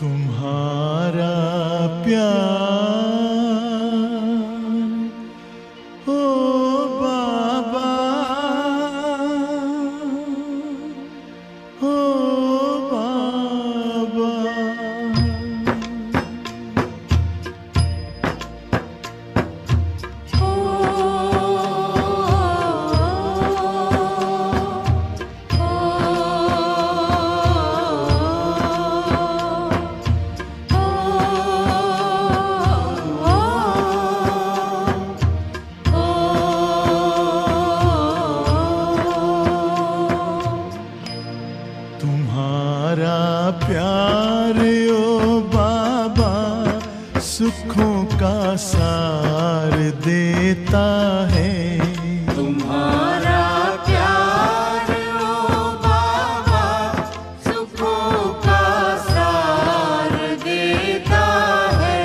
तुम्हारा प्यार ओ बाबा, ओ बाबा। तुम्हारा प्यार ओ बाबा सुखों का सार देता है। तुम्हारा प्यार ओ बाबा सुखों का सार देता है।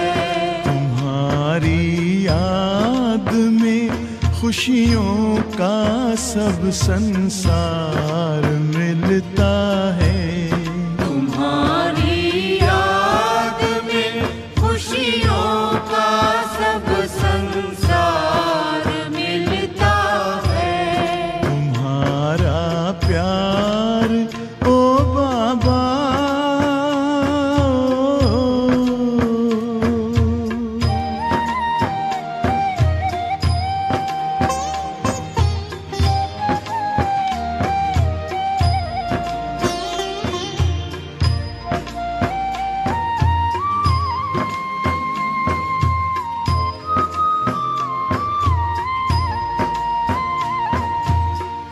तुम्हारी याद में खुशियों का सब संसार मिलता है। तुम्हारी याद में खुशियों का सब संसार मिलता है। तुम्हारा प्यार ओ बाबा,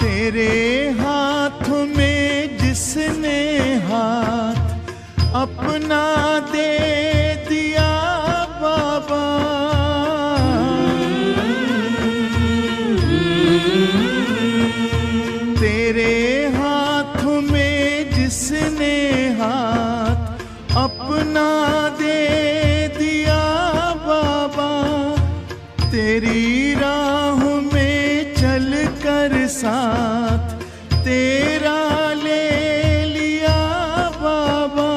तेरे हाथों में जिसने हाथ अपना दे दिया बाबा, तेरे हाथों में जिसने हाथ अपना दे दिया बाबा, तेरी राहों में चल कर साथ तेरा ले लिया बाबा,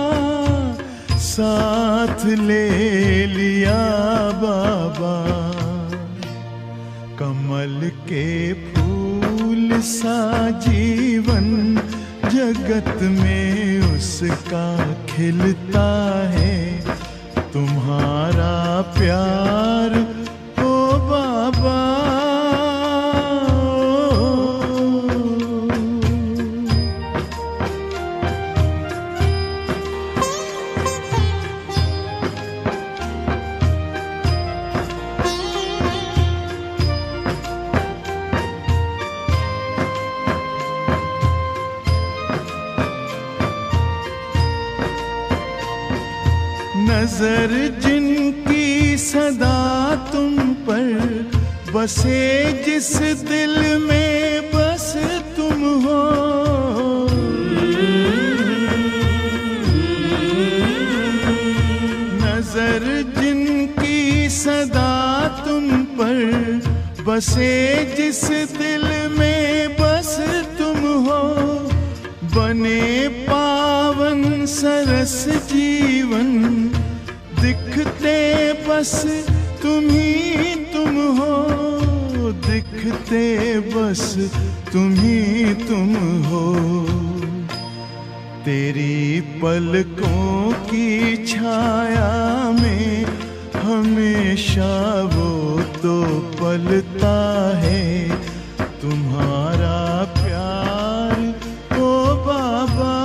साथ ले लिया बाबा। कमल के फूल सा जीवन जगत में उसका खिलता है। तुम्हारा प्यार ओ बाबा, नजर जिनकी सदा तुम पर बसे, जिस दिल में बस तुम हो, नजर जिनकी सदा तुम पर बसे, जिस दिल में बस तुम हो, बने पावन सरस जीवन दिखते बस तुम ही तुम हो, दिखते बस तुम ही तुम हो। तेरी पलकों की छाया में हमेशा वो तो पलता है। तुम्हारा प्यार ओ बाबा,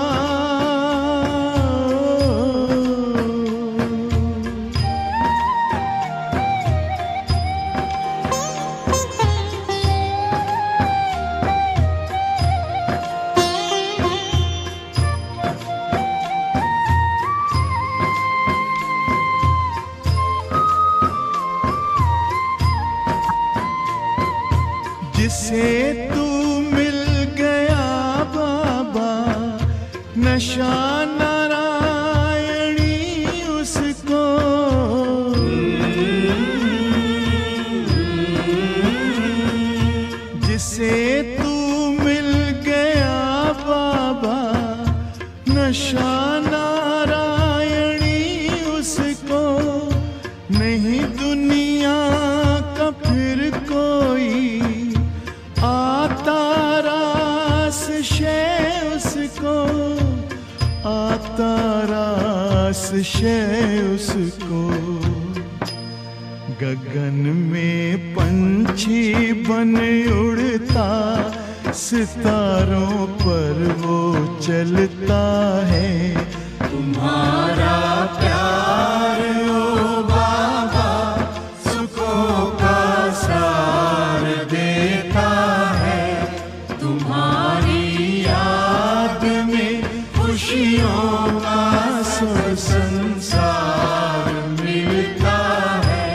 जिसे तू मिल गया बाबा, नशा नारायणी उसको, जिसे तू मिल गया बाबा, नशा नारायणी खास शय उसको। गगन में पंछी बन उड़ता, सितारों पर वो चलता है। तुम्हारा प्यार ओ बाबा सुखों का सार देता है। तुम्हारी याद में खुशियों का सब संसार मिलता है।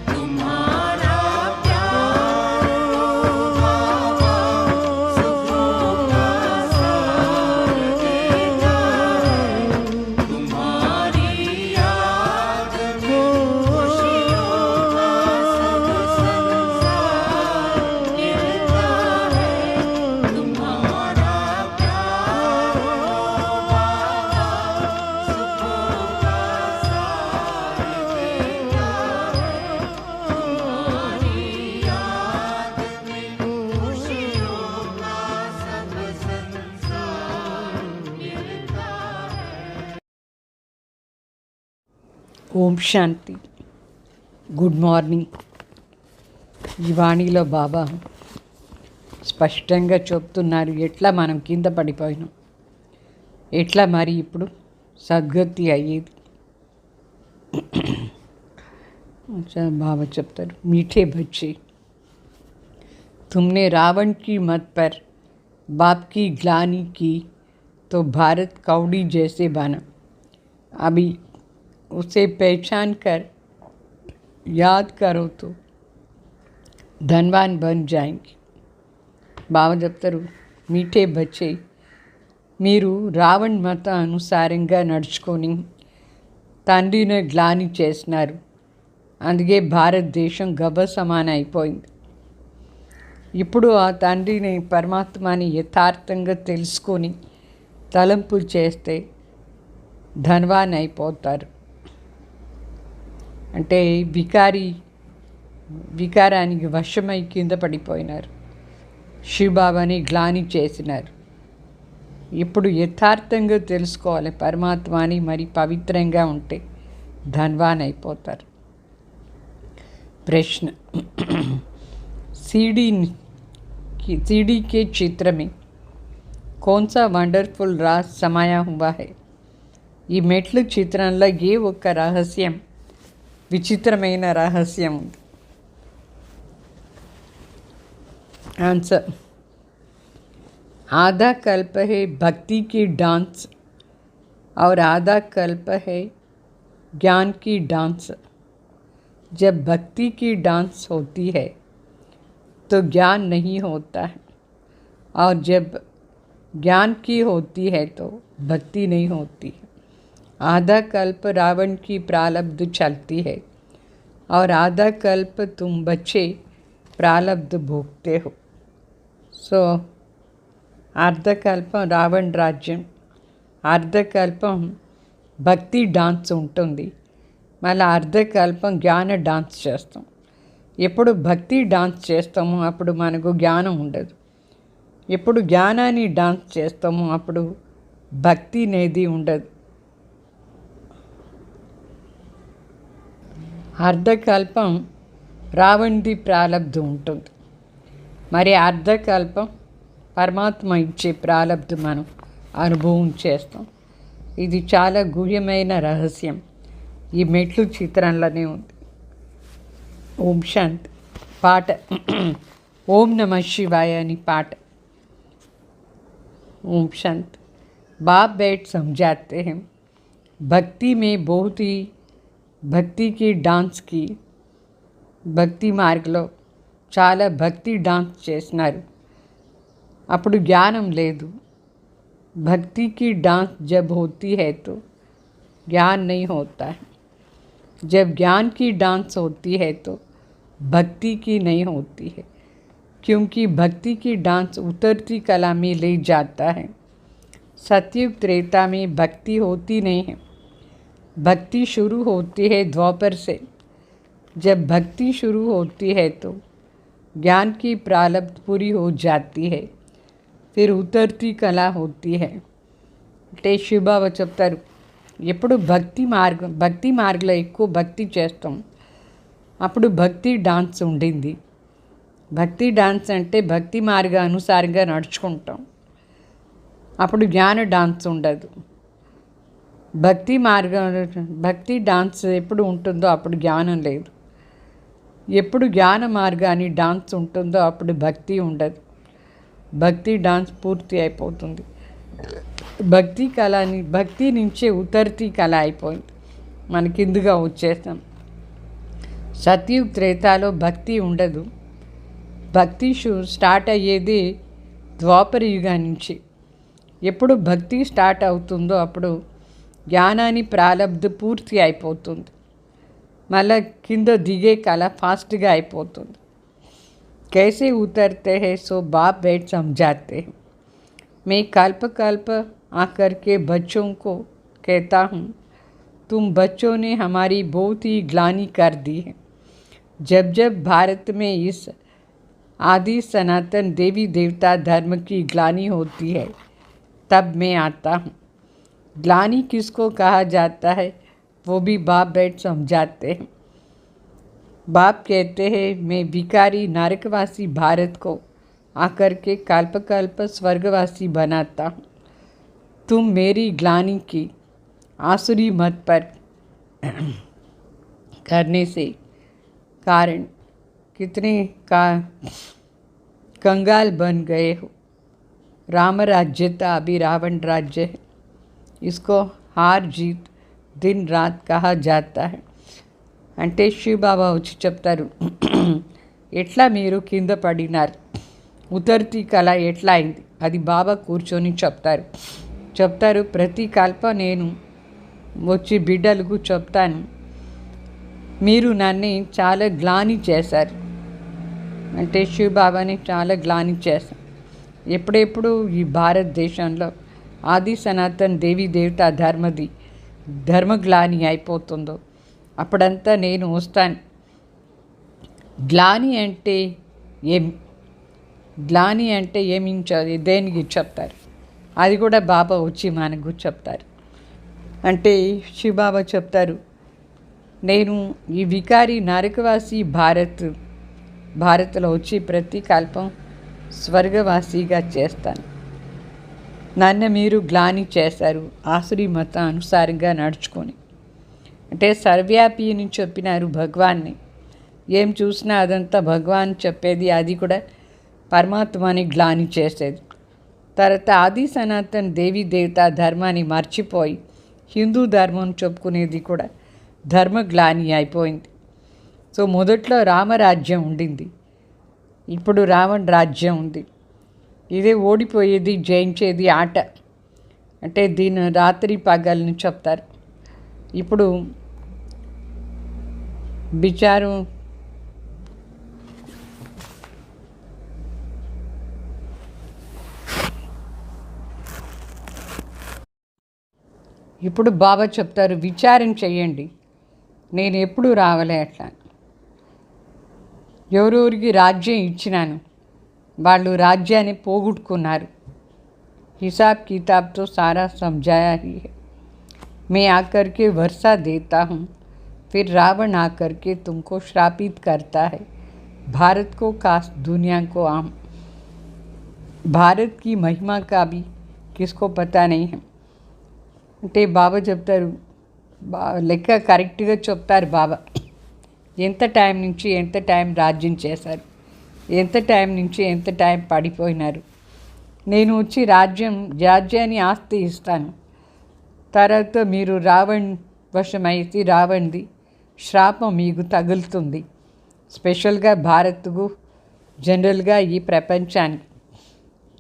तुम्हारा प्यार ओ बाबा सुखों का सार देता है। तुम्हारी याद में खुशियों का सब संसार मिलता है। तुम्हारा प्यार ओ बाबा सुखों का सार देता है। तुम्हारी याद में खुशियों का सब संसार मिलता है। ఓం శాంతి. Good morning. ఈ వాణిలో బాబా స్పష్టంగా చెప్తున్నారు ఎట్లా మనం కింద పడిపోయినాం, ఎట్లా మరి ఇప్పుడు సద్గతి అయ్యేది. బాబా చెప్తారు, मीठे बच्चे तुमने रावण की मत पर बाप की ग्लानि की तो भारत कौड़ी जैसे बना। अभी उसे पहचान कर याद करो तो धनवान बन जाएंगे। బాబా చెప్తారు, మీఠే బచ్చే మీరు రావణ్ మత అనుసారంగా నడుచుకొని తండ్రిని గ్లాని చేసినారు. అందుకే భారతదేశం గబ్బ సమాన అయిపోయింది. ఇప్పుడు ఆ తండ్రిని పరమాత్మని యథార్థంగా తెలుసుకొని తలంపులు చేస్తే ధనవాన్ అయిపోతారు. అంటే వికారానికి వశమై కింద పడిపోయినారు. శివబాబాని గ్లాని చేసినారు. ఇప్పుడు యథార్థంగా తెలుసుకోవాలి పరమాత్మని, మరి పవిత్రంగా ఉంటే ధనవాన్ అయిపోతారు. प्रश्न सीडी के चित्र में कौन सा वंडरफुल राज समाया हुआ है? ఈ మెట్ల చిత్రంలో ఏ ఒక్క రహస్యం, విచిత్రమైన రహస్యం ఉంది? आंसर, आधा कल्प है भक्ति की डांस और आधा कल्प है ज्ञान की डांस। जब भक्ति की डांस होती है तो ज्ञान नहीं होता है, और जब ज्ञान की होती है तो भक्ति नहीं होती है। आधा कल्प रावण की प्रारब्ध चलती है और आधा कल्प तुम बच्चे प्रारब्ध भोगते हो। సో అర్ధకల్పం రావణ రాజ్యం, అర్ధకల్పం భక్తి డాన్స్ ఉంటుంది, మళ్ళీ అర్ధకల్పం జ్ఞాన డాన్స్ చేస్తాం. ఎప్పుడు భక్తి డాన్స్ చేస్తామో అప్పుడు మనకు జ్ఞానం ఉండదు. ఎప్పుడు జ్ఞానాన్ని డాన్స్ చేస్తామో అప్పుడు భక్తి అనేది ఉండదు. అర్ధకల్పం రావణుడి ప్రారబ్ధం ఉంటుంది, మరి అర్ధకల్పం పరమాత్మ ఇచ్చే ప్రారబ్ధం మనం అనుభవం చేస్తాం. ఇది చాలా గుహ్యమైన రహస్యం ఈ మెట్లు చిత్రంలోనే ఉంది. ఓం శాంతి. పాట ఓం నమ శివాయ అని పాట. ओम शांत. बाप बैठ समझाते हैं, भक्ति में बहुत ही भक्ति की डांस की, భక్తి మార్గంలో చాలా భక్తి డాన్స్ చేసినారు, అప్పుడు జ్ఞానం లేదు. भक्ति की डांस जब होती है तो ज्ञान नहीं होता है, जब ज्ञान की डांस होती है तो भक्ति की नहीं होती है, क्योंकि भक्ति की डांस उतरती कला में ले जाता है। सतयुग त्रेता में भक्ति होती नहीं है, भक्ति शुरू होती है द्वापर से। जब भक्ति शुरू होती है तो ज्ञान की प्रारब्ध पूरी हो जाती है, फिर उतरती कला होती है. అంటే శివబాబా చెప్తారు, ఎప్పుడు భక్తి మార్గంలో ఎక్కువ భక్తి చేస్తాం. అప్పుడు భక్తి డాన్స్ ఉండింది. భక్తి డాన్స్ అంటే భక్తి మార్గ అనుసారంగా నడుచుకుంటాం. అప్పుడు జ్ఞాన డాన్స్ ఉండదు. భక్తి డాన్స్ ఎప్పుడు ఉంటుందో అప్పుడు జ్ఞానం లేదు. ఎప్పుడు జ్ఞాన మార్గాన్ని డాన్స్ ఉంటుందో అప్పుడు భక్తి ఉండదు. భక్తి డాన్స్ పూర్తి అయిపోతుంది. భక్తి నుంచే ఉతర్తి కళ అయిపోయింది. మన కిందుగా వచ్చేస్తాం. సత్యుగ్ త్రేతాలో భక్తి ఉండదు. భక్తి స్టార్ట్ అయ్యేది ద్వాపర యుగా నుంచి. ఎప్పుడు భక్తి స్టార్ట్ అవుతుందో అప్పుడు జ్ఞానాన్ని ప్రారంధ పూర్తి అయిపోతుంది. మళ్ళీ కింద దిగే కళ ఫాస్ట్గా అయిపోతుంది. कैसे उतरते हैं सो बाप बैठ समझाते हैं. मैं कल्प आकर के बच्चों को कहता हूँ, तुम बच्चों ने हमारी बहुत ही ग्लानि कर दी है. जब भारत में इस आदि सनातन देवी देवता धर्म की ग्लानि होती है तब मैं आता हूँ. ग्लानि किसको कहा जाता है वो भी बाप बैठ समझाते हैं. बाप कहते हैं, मैं भिखारी नरकवासी भारत को आकर के कल्प स्वर्गवासी बनाता हूँ. तुम मेरी ग्लानि की आसुरी मत पर करने से कारण कितने कंगाल बन गए हो. राम राज्य था अभी रावण राज्य है. इसको हार जीत दिन रात कहा जाता है. అంటే శివబాబా వచ్చి చెప్తారు, ఎట్లా మీరు కింద పడినారు, ఉతర్తి కళ ఎట్లా అయింది, అది బాబా కూర్చొని చెప్తారు. ప్రతి కల్ప నేను వచ్చి బిడ్డలకు చెప్తాను, మీరు నన్ను చాలా గ్లాని చేశారు. అంటే శివబాబాని చాలా గ్లాని చేశారు. ఎప్పుడెప్పుడు ఈ భారతదేశంలో ఆది సనాతన్ దేవీ దేవతా ధర్మగ్లాని అయిపోతుందో అప్పుడంతా నేను వస్తాను. గ్లాని అంటే ఏమి దేనికి చెప్తారు, అది కూడా బాబా వచ్చి మనకు చెప్తారు. అంటే శివబాబా చెప్తారు, నేను ఈ వికారి నరకవాసి భారత్లో వచ్చి ప్రతి కల్పం స్వర్గవాసిగా చేస్తాను. నన్ను మీరు గ్లాని చేశారు ఆసురీ మత అనుసారంగా నడుచుకొని. అంటే సర్వ్యాపి అని చెప్పినారు భగవాన్ని. ఏం చూసినా అదంతా భగవాన్ చెప్పేది, అది కూడా పరమాత్మని గ్లాని చేసేది. తర్వాత ఆది సనాతన్ దేవీ దేవతా ధర్మాన్ని మర్చిపోయి హిందూ ధర్మం చెప్పుకునేది కూడా ధర్మగ్లాని అయిపోయింది. సో మొదట్లో రామరాజ్యం ఉండింది, ఇప్పుడు రావణ రాజ్యం ఉంది. ఇదే ఓడిపోయేది జయించేది ఆట. అంటే దీని రాత్రి పగలని చెప్తారు. ఇప్పుడు విచారం ఇప్పుడు బాబా చెప్తారు, విచారం చేయండి, నేను ఎప్పుడు రావలే అట్లా. ఎవరెవరికి రాజ్యం ఇచ్చినాను వాళ్ళు రాజ్యాన్ని పోగొట్టుకున్నారు. హిసాబ్ కితాబ్తో సారా సమझाया ही है. मैं आकर के वर्षा देता हूँ, फिर रावण आकर के तुमको श्रापित करता है. भारत को खास दुनिया को आम. भारत की महिमा का भी किसको पता नहीं है. అంటే బాబా చెప్తారు, లెక్క కరెక్ట్గా చెప్తారు బాబా. ఎంత టైం నుంచి ఎంత టైం రాజ్యం చేశారు, ఎంత టైం నుంచి ఎంత టైం పడిపోయినారు. నేను వచ్చి రాజ్యాన్ని ఆస్తి ఇస్తాను. తర్వాత మీరు రావణ్ వశమైతే రావణ్ది శ్రాపం మీకు తగులుతుంది. స్పెషల్గా భారత్కు, జనరల్గా ఈ ప్రపంచానికి.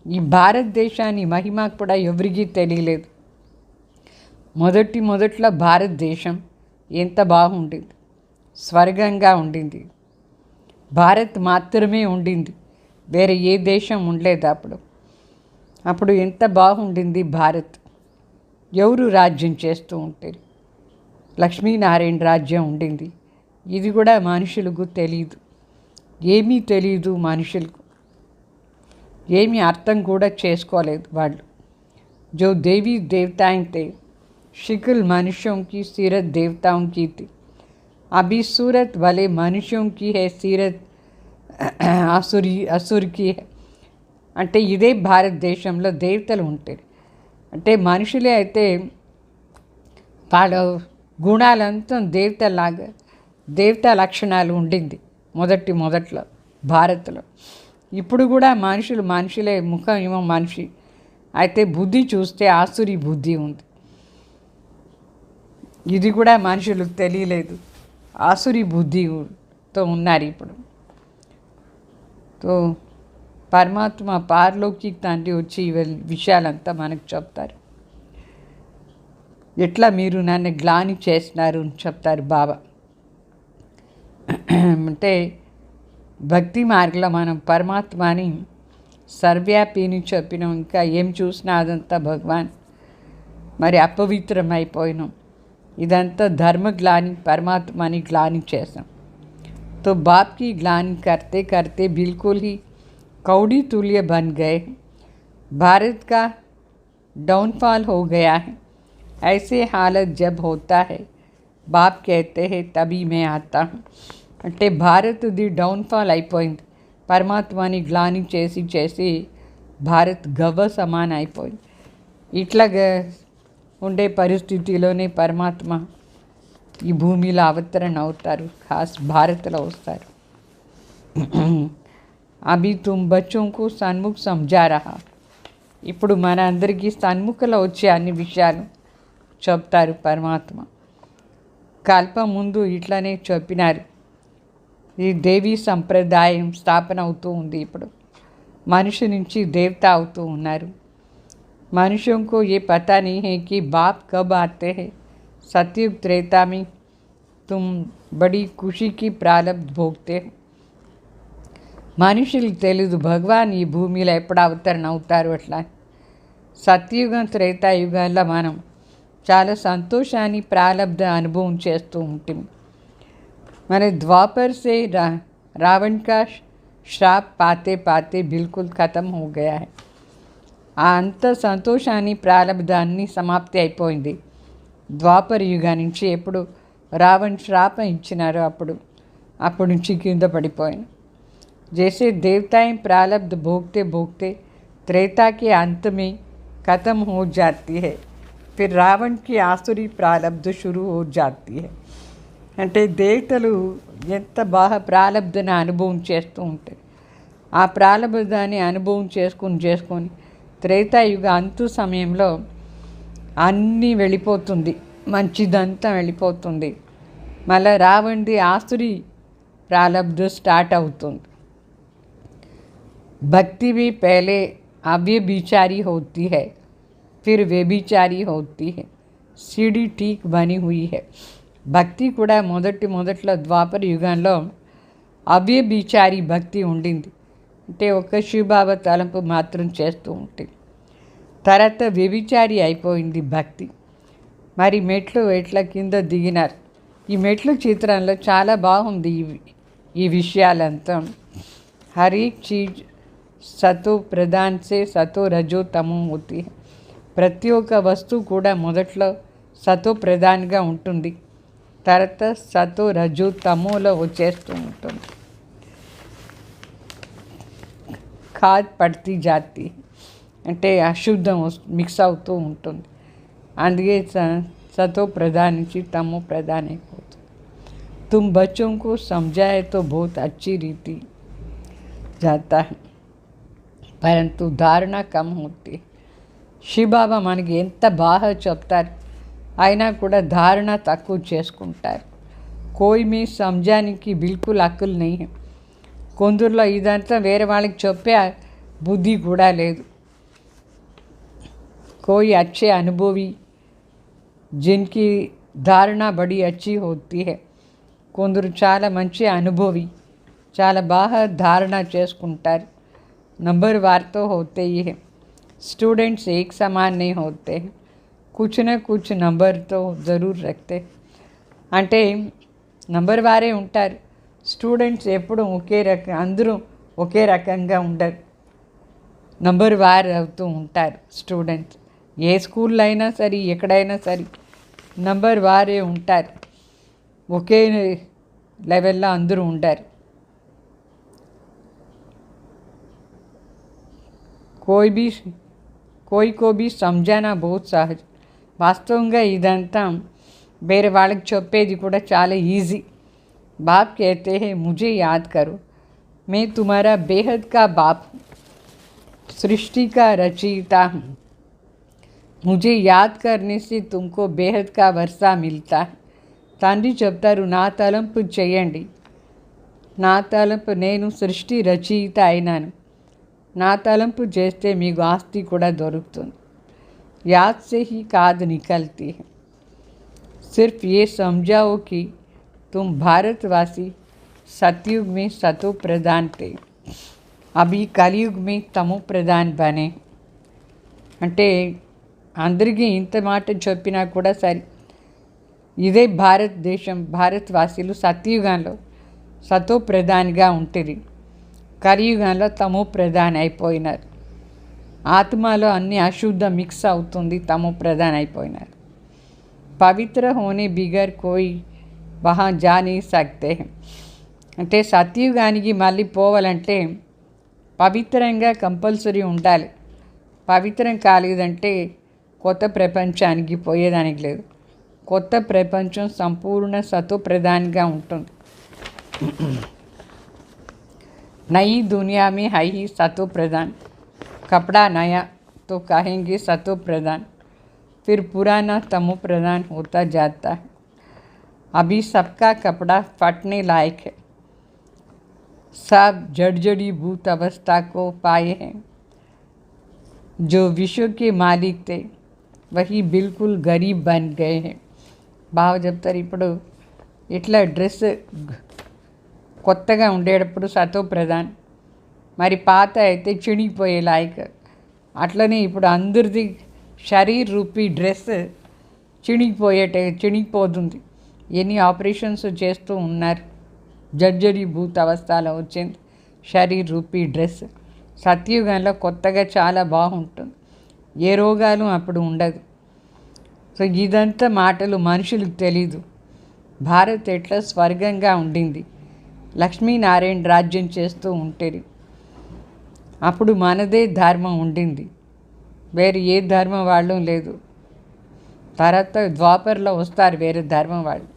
ఈ భారతదేశాన్ని మహిమ కూడా ఎవరికీ తెలియలేదు. మొదట్లో భారతదేశం ఎంత బాగుండింది, స్వర్గంగా ఉండింది. భారత్ మాత్రమే ఉండింది, వేరే ఏ దేశం ఉండలేదు. అప్పుడు ఎంత బాగుండింది భారత్. ఎవరు రాజ్యం చేస్తూ ఉంటారు. లక్ష్మీనారాయణ రాజ్యం ఉండింది. ఇది కూడా మనుషులకు తెలియదు, ఏమీ తెలియదు. మనుషులకు ఏమీ అర్థం కూడా చేసుకోలేదు వాళ్ళు. జో దేవీ దేవతాయితే शिकल मनुष्यों की, सीरत देवताओं की थी। अभी सूरत वाले मनुष्यों की है, सीरत असुर की है। అంటే ఇదే భారతదేశంలో దేవతలు ఉంటారు. అంటే మనుషులే అయితే వాళ్ళ గుణాలంతా దేవతలాగా, దేవతా లక్షణాలు ఉండింది మొదట్లో భారత్లో. ఇప్పుడు కూడా మనుషులే, ముఖం ఏమో మనిషి అయితే బుద్ధి చూస్తే ఆసురి బుద్ధి ఉంది. ఇది కూడా మనుషులకు తెలియలేదు, ఆసురి బుద్ధితో ఉన్నారు ఇప్పుడు. తో పరమాత్మ పారలౌకిక తండ్రి వచ్చి ఈ విషయాలంతా మనకు చెప్తారు. ఎట్లా మీరు నన్ను గ్లాని చేస్తున్నారు అని చెప్తారు బాబా. అంటే భక్తి మార్గంలో మనం పరమాత్మని సర్వ్యాపిని చెప్పినాం. ఇంకా ఏం చూసినా అదంతా భగవాన్. మరి అపవిత్రం అయిపోయినాం. ఇదంతా ధర్మ గ్లాని, परमात्मा ने ग्लानि చేసాం. तो बाप की ग्लानि करते करते बिल्कुल ही कौड़ी तुल्य बन गए. भारत का डाउनफॉल हो गया है. ऐसे हालत जब होता है, बाप कहते हैं तभी मैं आता हूँ. అంటే భారత్ది డౌన్ఫాల్ అయిపోయింది. పరమాత్మని గ్లాని చేసి చేసి భారత్ గవ్వ సమానం అయిపోయింది. ఇట్లాగా ఉండే పరిస్థితిలోనే పరమాత్మ ఈ భూమిలో అవతరణ అవుతారు, ఖాస్ భారత్లో వస్తారు. అభి తుమ్ బచ్చోంకు సన్ముఖ్ సమझा रहा. ఇప్పుడు మన అందరికీ సన్ముఖలో వచ్చే అన్ని విషయాలు చెప్తారు పరమాత్మ. కల్పం ముందు ఇట్లనే చెప్పినారు. ఈ దేవీ సంప్రదాయం స్థాపన అవుతూ ఉంది. ఇప్పుడు మనిషి నుంచి దేవత అవుతూ ఉన్నారు. मनुष्यों को ये पता नहीं है कि बाप कब आते हैं. सतयुग त्रेता में तुम बड़ी खुशी की प्रारब्ध भोगते हो. మనుషులకు తెలీదు భగవాన్ ఈ భూమిలో ఎప్పుడు అవతరణ అవుతారు. అట్లా సత్యుగం త్రేతాయుగాల్లో మనం చాలా సంతోషాన్ని ప్రారబ్ధ అనుభవం చేస్తూ ఉంటుంది. మన ద్వాపర్ से रावण का श्राप पाते पाते बिल्कुल ख़त्म हो गया है. ఆ అంత సంతోషాన్ని ప్రారంధాన్ని సమాప్తి అయిపోయింది. ద్వాపర యుగా నుంచి ఎప్పుడు రావణ్ శ్రాపం ఇచ్చినారో అప్పుడు నుంచి కింద పడిపోయాను. जैसे देवताएं प्रारब्ध भोगते भोगते त्रेता के अंत में ख़त्म हो जाती है, फिर रावण की आसुरी प्रारब्ध शुरू हो जाती है. అంటే దేవతలు ఎంత బాగా ప్రారబ్ధాన్ని అనుభవం చేస్తూ ఉంటారు. ఆ ప్రారబ్ధాన్ని అనుభవం చేసుకొని త్రేతాయుగ అంతు సమయంలో అన్నీ వెళ్ళిపోతుంది, మంచిదంతా వెళ్ళిపోతుంది. మళ్ళీ రావణ్ది ఆసురి ప్రారబ్ధ స్టార్ట్ అవుతుంది. भक्ति भी पहले अव्यभिचारी होती है, फिर व्यभिचारी होती है. सीढ़ी ठीक बनी हुई है. భక్తి కూడా మొదట్లో ద్వాపర యుగంలో అవ్యభిచారి భక్తి ఉండింది. అంటే ఒక శివబాబా తలంపు మాత్రం చేస్తూ ఉంటుంది. తర్వాత వ్యభిచారి అయిపోయింది భక్తి. మరి మెట్లు ఎట్లా కింద దిగినారు. ఈ మెట్లు చిత్రంలో చాలా బాగుంది ఈ విషయాలంతా. हर एक चीज़ సతో ప్రధాన్ సే సతో రజో తమో హోతి. ప్రతి ఒక్క వస్తువు కూడా మొదట్లో సతో ప్రధాన్గా ఉంటుంది, తర్వాత సతో రజో తమోలో వచ్చేస్తూ ఉంటుంది. ఖాద్ పడుతూ జాతి అంటే అశుద్ధం మిక్స్ అవుతూ ఉంటుంది. అందుకే సతో ప్రధాన్ నుంచి తమో ప్రధాన్ అయిపోతుంది. तुम बच्चों को समझाए तो बहुत अच्छी रीति जाता है, परंतु धारणा कम होती. శివబాబా మనకి ఎంత బాగా చెప్తారు, అయినా కూడా ధారణ తక్కువ చేసుకుంటారు. కోయి మీ సమజానికి బిల్కుల్ అక్కులు నెయ్యి. కొందరిలో ఇదంతా వేరే వాళ్ళకి చెప్పే బుద్ధి కూడా లేదు. కోయి అచ్చే అనుభవి జిన్కి ధారణ బడి అచ్చి హోతీ హై. కొందరు చాలా మంచి అనుభవి, చాలా బాగా ధారణ చేసుకుంటారు. नंबर वार तो होते ही है. स्टूडेंट्स एक समान नहीं होते, कुछ न कुछ नंबर तो ज़रूर रखते. అంటే నంబర్ వారే ఉంటారు. స్టూడెంట్స్ ఎప్పుడు అందరూ ఒకే రకంగా ఉండరు, నంబర్ వార్ అవుతూ ఉంటారు స్టూడెంట్స్. ఏ స్కూల్లో అయినా సరే, ఎక్కడైనా సరే నంబర్ వారే ఉంటారు, ఒకే లెవెల్లో అందరూ ఉంటారు. కోయి కో భీ సమझाना बहुत सहज. వాస్తవంగా ఇదంతా వేరే వాళ్ళకి చెప్పేది కూడా చాలా ఈజీ. बाप कहते हैं मुझे याद करो, मैं तुम्हारा बेहद का बाप हूँ, सृष्टि का रचयिता हूँ. मुझे याद करने से तुमको बेहद का वर्षा मिलता है. తండ్రి చెప్తారు, నా తలంపు చేయండి, నా తలంపు, నేను సృష్టి రచయిత అయినాను, నా తలంపు చేస్తే మీకు ఆస్తి కూడా దొరుకుతుంది. याद से ही काद निकलती है. सिर्फ ये समझाओ कि तुम भारतवासी सतयुग में सतो प्रधान थे, अभी कलयुग में तमो प्रधान बने. అంటే అందరికీ ఇంత మాట చెప్పినా కూడా సరే, ఇదే భారతదేశం, భారతవాసులు సత్యుగంలో సతో ప్రధానిగా ఉంటుంది, కలియుగంలో తమో ప్రధాని అయిపోయినారు. ఆత్మలో అన్ని అశుద్ధ మిక్స్ అవుతుంది, తమో ప్రధాని అయిపోయినారు. పవిత్ర హోనే బిగర్ కోయి వహా జా నీ సక్తే. అంటే సత్యుగానికి మళ్ళీ పోవాలంటే పవిత్రంగా కంపల్సరీ ఉండాలి. పవిత్రం కాలేదంటే కొత్త ప్రపంచానికి పోయేదానికి లేదు. కొత్త ప్రపంచం సంపూర్ణ సతో ప్రధానిగా ఉంటుంది. नई दुनिया में है ही सतो प्रधान, कपड़ा नया तो कहेंगे सतो प्रधान, फिर पुराना तमो प्रधान होता जाता है. अभी सबका कपड़ा फटने लायक है, सब जड़जड़ी भूत अवस्था को पाए हैं. जो विश्व के मालिक थे वही बिल्कुल गरीब बन गए हैं. బాగా చెప్తారు. ఇప్పుడు ఇట్లా డ్రెస్ కొత్తగా ఉండేటప్పుడు సతో ప్రధాన్, మరి పాత అయితే చినిగిపోయే లాయక్. అట్లనే ఇప్పుడు అందరిది శరీర్ రూపీ డ్రెస్ చినిగిపోతుంది. ఎన్ని ఆపరేషన్స్ చేస్తూ ఉన్నారు, జర్జరీ భూత అవస్థలో వచ్చింది శరీర్ రూపీ డ్రెస్. సత్యుగంలో కొత్తగా చాలా బాగుంటుంది, ఏ రోగాలు అప్పుడు ఉండదు. సో ఇదంతా మాటలు మనుషులకు తెలీదు. భారత్ ఎట్లా స్వర్గంగా ఉండింది, లక్ష్మీనారాయణ రాజ్యం చేస్తూ ఉంటుంది. అప్పుడు మనదే ధర్మం ఉండింది, వేరే ఏ ధర్మం వాళ్ళు లేదు. తర్వాత ద్వాపర్లో వస్తారు వేరే ధర్మం వాళ్ళు.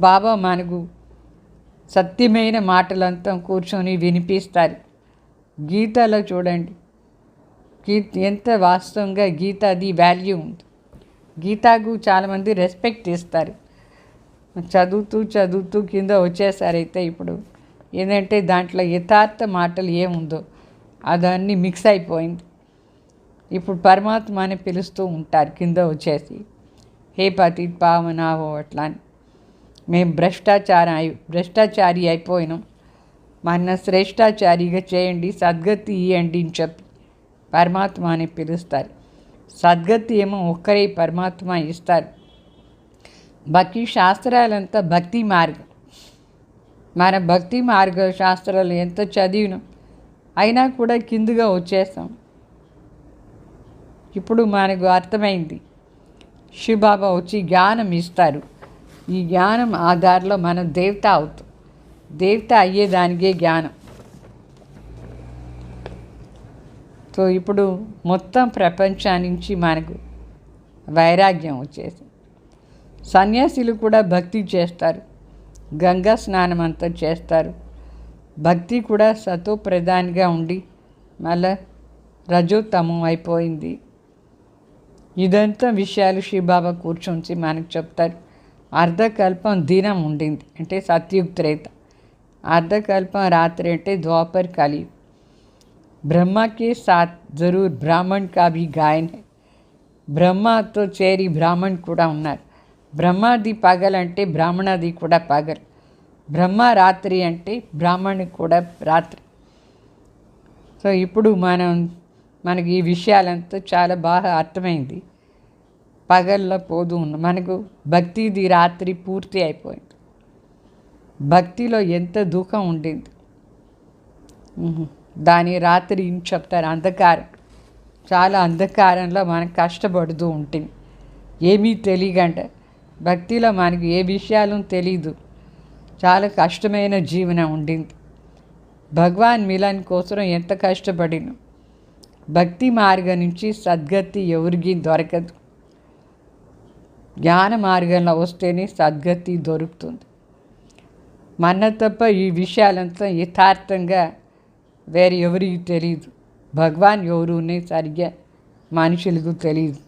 బాబా మనకు సత్యమైన మాటలంతా కూర్చొని వినిపిస్తారు. గీతలో చూడండి, ఎంత వాస్తవంగా గీతాది వాల్యూ ఉంది. గీతాకు చాలామంది రెస్పెక్ట్ ఇస్తారు, చదువుతూ కింద వచ్చేసారైతే ఇప్పుడు ఏంటంటే దాంట్లో యథార్థ మాటలు ఏముందో అదన్నీ మిక్స్ అయిపోయింది. ఇప్పుడు పరమాత్మ అని పిలుస్తూ ఉంటారు కింద వచ్చేసి, హే పతి పావనావో అట్లా అని. మేము భ్రష్టాచారి అయిపోయినాం, మన శ్రేష్టాచారిగా చేయండి, సద్గతి ఇవ్వండి అని చెప్పి పరమాత్మ అని పిలుస్తారు. సద్గతి ఏమో ఒక్కరే పరమాత్మ ఇస్తారు. భక్తి శాస్త్రాలంతా భక్తి మార్గం. మన భక్తి మార్గ శాస్త్రాలు ఎంత చదివినాం అయినా కూడా కిందగా వచ్చేస్తాం. ఇప్పుడు మనకు అర్థమైంది, శివబాబా వచ్చి జ్ఞానం ఇస్తారు. ఈ జ్ఞానం ఆధారంలో మనం దేవత అవుతాం. దేవత అయ్యేదానికే జ్ఞానం. సో ఇప్పుడు మొత్తం ప్రపంచానికి మనకు వైరాగ్యం వచ్చేసి సన్యాసులు కూడా భక్తి చేస్తారు, గంగా స్నానం అంతా చేస్తారు. భక్తి కూడా సతో ప్రధానిగా ఉండి మళ్ళా రజోత్తమం అయిపోయింది. ఇదంతా విషయాలు శివబాబా కూర్చొని మనకు చెప్తారు. అర్ధకల్పం దినం ఉండింది అంటే సత్యుగ్ త్రేత, అర్ధకల్పం రాత్రి అంటే ద్వాపర్ కలియుగ్. ब्रह्मा के साथ ज़रूर ब्राह्मण का भी गायन है. బ్రహ్మతో చేరి బ్రాహ్మణ్ కూడా ఉన్నారు. బ్రహ్మది పగల్ అంటే బ్రాహ్మణది కూడా పగల్. బ్రహ్మ రాత్రి అంటే బ్రాహ్మణి కూడా రాత్రి. సో ఇప్పుడు మనకి ఈ విషయాలంతా చాలా బాగా అర్థమైంది. పగల్లో పోదు ఉన్నాం, మనకు భక్తిది రాత్రి పూర్తి అయిపోయింది. భక్తిలో ఎంత దుఃఖం ఉండింది, దాని రాత్రి చెప్తారు అంధకారం. చాలా అంధకారంలో మనం కష్టపడుతూ ఉంటుంది. ఏమీ తెలియకంట. భక్తిలో మనకి ఏ విషయాలు తెలీదు. చాలా కష్టమైన జీవనం ఉండింది. భగవాన్ మిలన్ కోసం ఎంత కష్టపడిన భక్తి మార్గం నుంచి సద్గతి ఎవరికి దొరకదు. జ్ఞాన మార్గంలో వస్తేనే సద్గతి దొరుకుతుంది. మన తప్ప ఈ విషయాలంతా యథార్థంగా వేరే ఎవరికి తెలియదు. భగవాన్ ఎవరునే సరిగ్గా మనుషులకు తెలియదు.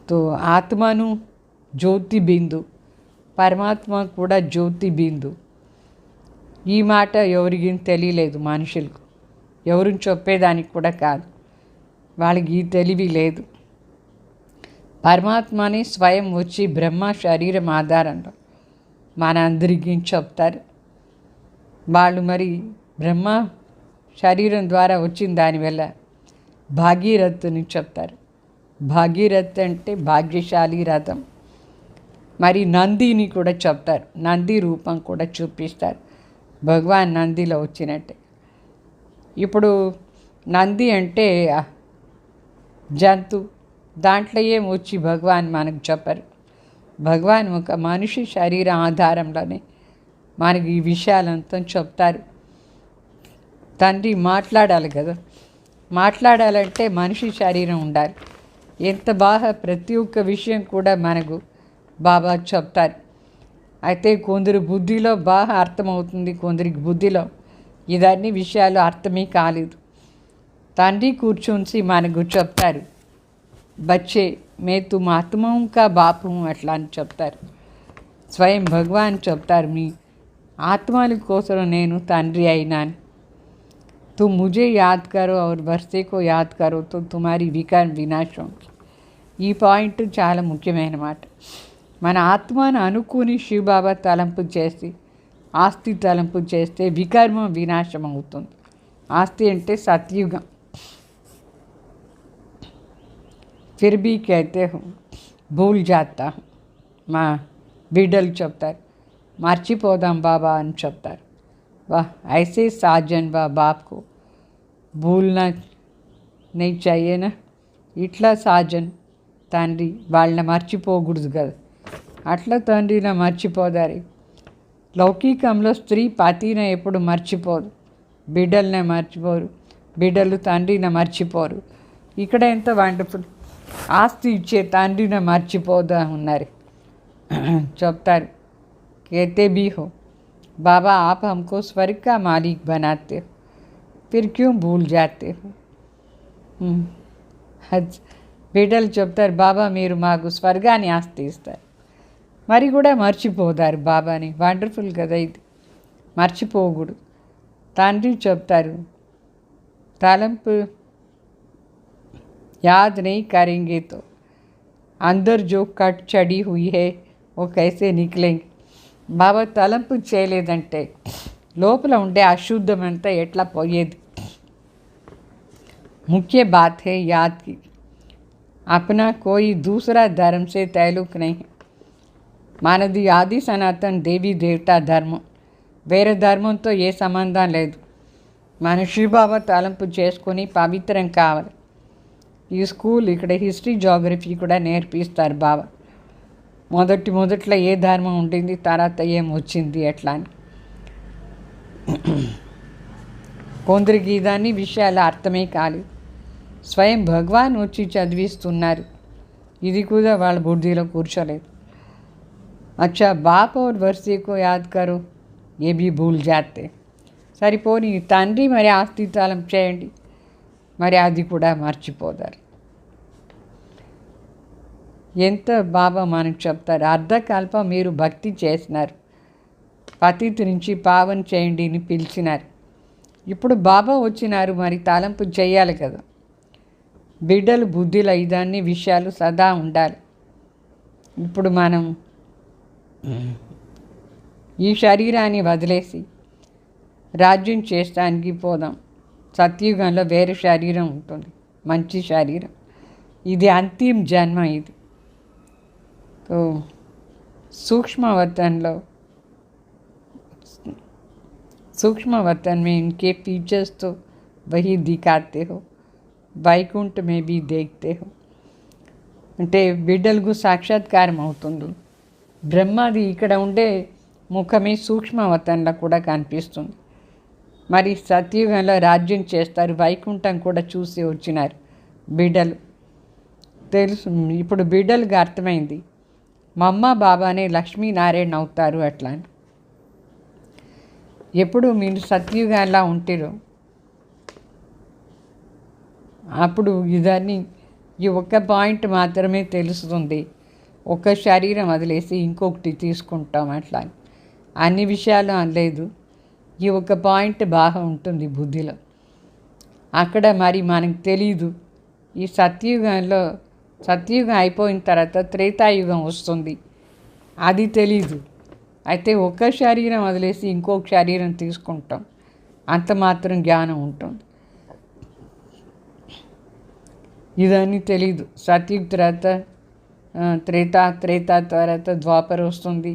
తో ఆత్మను జ్యోతి బిందు, పరమాత్మ కూడా జ్యోతి బిందు. ఈ మాట ఎవరికి తెలియలేదు. మనుషులకు ఎవరిని చెప్పేదానికి కూడా కాదు. వాళ్ళకి ఈ తెలివి లేదు. పరమాత్మని స్వయం వచ్చి బ్రహ్మ శరీరం ఆధారంలో మన అందరికీ చెప్తారు. వాళ్ళు మరి బ్రహ్మ శరీరం ద్వారా వచ్చిన దానివల్ల భాగీరథుని చెప్తారు. భాగీరథ్ అంటే భాగ్యశాలి రథం. మరి నందిని కూడా చెప్తారు. నంది రూపం కూడా చూపిస్తారు. భగవాన్ నందిలో వచ్చినట్టే. ఇప్పుడు నంది అంటే జంతు, దాంట్లో ఏం వచ్చి భగవాన్ మనకు చెప్పరు. భగవాన్ ఒక మనిషి శరీర ఆధారంలోనే మనకి ఈ విషయాలంతా చెప్తారు. తండ్రి మాట్లాడాలి కదా, మాట్లాడాలంటే మనిషి శరీరం ఉండాలి. ఎంత బాగా ప్రతి ఒక్క విషయం కూడా మనకు బాబా చెప్తారు. అయితే కొందరు బుద్ధిలో బాగా అర్థమవుతుంది, కొందరికి బుద్ధిలో ఇదన్నీ విషయాలు అర్థమే కాలేదు. తండ్రి కూర్చొని మనకు చెప్తారు. బచ్చే మే తుమ్ ఆత్మ కా బాపు అట్లా అని చెప్తారు. స్వయం భగవాన్ చెప్తారు, మీ ఆత్మల కోసం నేను తండ్రి అయినాను. तुम मुझे याद करो और वर्षे को याद करो तो तुम्हारी विकार विनाश होगी. ఈ పాయింట్ చాలా ముఖ్యమైన మాట. మన ఆత్మను అనుకుని శివబాబా తలంపు చేసి ఆస్తి తలంపు చేస్తే వికర్మ వినాశం అవుతుంది. ఆస్తి అంటే సత్యుగం. ఫిర్ భీ కహతే హూ భూల్ జాతా హూ. మా బిడ్డలు చెప్తారు, మర్చిపోదాం బాబా అని చెప్తారు. वाह ऐसे साजन व बाप को भूलना नहीं चाहिए ना. ఇట్లా సాజన్ తండ్రి వాళ్ళని మర్చిపోకూడదు కదా. అట్లా తండ్రిని మర్చిపోదారు. లౌకికంలో స్త్రీ పతిని ఎప్పుడు మర్చిపోదు, బిడ్డలనే మర్చిపోరు, బిడ్డలు తండ్రిని మర్చిపోరు. ఇక్కడ ఎంత వండర్ఫుల్. ఆస్తి ఇచ్చే తండ్రిని మర్చిపోదా ఉన్నారు. చెప్తారు, कहते भी हो बाबा आप हमको स्वर्ग का मालिक बनाते हो, फिर क्यों भूल जाते हो. బిడ్డలు చెప్తారు, బాబా మీరు మాకు స్వర్గాన్ని ఆస్తి ఇస్తారు, మరి కూడా మర్చిపోతారు బాబాని. వండర్ఫుల్ కదా ఇది, మర్చిపోకూడదు. తండ్రి చెప్తారు, తలంపు याद नहीं करेंगे तो अंदर जो कट चढ़ी हुई है वो कैसे निकलेंगे. బాబా తలంపు చేయలేదంటే లోపల ఉండే అశుద్ధం అంతా ఎట్లా పోయేది. मुख्य बात है याद की अपना कोई दूसरा धर्म से ताल्लुक नहीं. మనది ఆది సనాతన్ దేవీ దేవతా ధర్మం, వేరే ధర్మంతో ఏ సంబంధం లేదు. మన శివబాబా తలంపు చేసుకొని పవిత్రం కావాలి. ఈ స్కూల్ ఇక్కడ హిస్టరీ జాగ్రఫీ కూడా నేర్పిస్తారు బాబా. మొదట్లో ఏ ధర్మం ఉండింది, తర్వాత ఏం వచ్చింది ఎట్లా అని. కొందరికి ఇదాన్ని విషయాలు అర్థమే కాలేదు. స్వయం భగవాన్ వచ్చి చదివిస్తున్నారు. ఇది కూడా వాళ్ళ బుద్ధిలో కూర్చోలేదు. అచ్చా బాప్ और वर्षे को याद करो ये भी भूल जाते. సరిపోని తండ్రి మరి ఆస్తి తాళం చేయండి, మరి అది కూడా మర్చిపోతారు. ఎంత బాబా మనకు చెప్తారు, అర్ధకల్పం మీరు భక్తి చేసినారు, పతిత్ నుంచి పావన్ చేయండి అని పిలిచినారు. ఇప్పుడు బాబా వచ్చినారు, మరి తలంపు చేయాలి కదా. బిడ్డలు బుద్ధిలో ఇదన్నీ విషయాలు సదా ఉండాలి. ఇప్పుడు మనం ఈ శరీరాన్ని వదిలేసి రాజ్యం చేస్తానికి పోదాం. సత్యుగంలో వేరే శరీరం ఉంటుంది, మంచి శరీరం. ఇది అంతిమ జన్మ. ఇది तो सूक्ष्म वतन में इनके फीचर्स तो वही दिखाते हो, वैकुंठ में भी देखते हो. అంటే బిడ్డలకు సాక్షాత్కారం అవుతుంది. బ్రహ్మది ఇక్కడ ఉండే ముఖమే సూక్ష్మవతంలో కూడా కనిపిస్తుంది. మరి సత్యుగంలో రాజ్యం చేస్తారు, వైకుంఠం కూడా చూసి వచ్చినారు బిడ్డలు. తెలుసు ఇప్పుడు బిడ్డలకు అర్థమైంది, మా అమ్మ బాబానే లక్ష్మీనారాయణ అవుతారు అట్లా అని. ఎప్పుడు మీరు సత్యుగంలా ఉంటారో అప్పుడు ఇదాన్ని ఈ ఒక్క పాయింట్ మాత్రమే తెలుస్తుంది. ఒక శరీరం వదిలేసి ఇంకొకటి తీసుకుంటాం అట్లా అని. అన్ని విషయాలు అనలేదు, ఈ ఒక పాయింట్ బాగా ఉంటుంది బుద్ధిలో. అక్కడ మరి మనకు తెలీదు. ఈ సత్యుగంలో సత్యుగం అయిపోయిన తర్వాత త్రేతాయుగం వస్తుంది, అది తెలీదు. అయితే ఒక శరీరం వదిలేసి ఇంకొక శరీరం తీసుకుంటాం, అంత మాత్రం జ్ఞానం ఉంటుంది. ఇదని తెలీదు. సత్యుగ తర్వాత త్రేతా తర్వాత ద్వాపర వస్తుంది,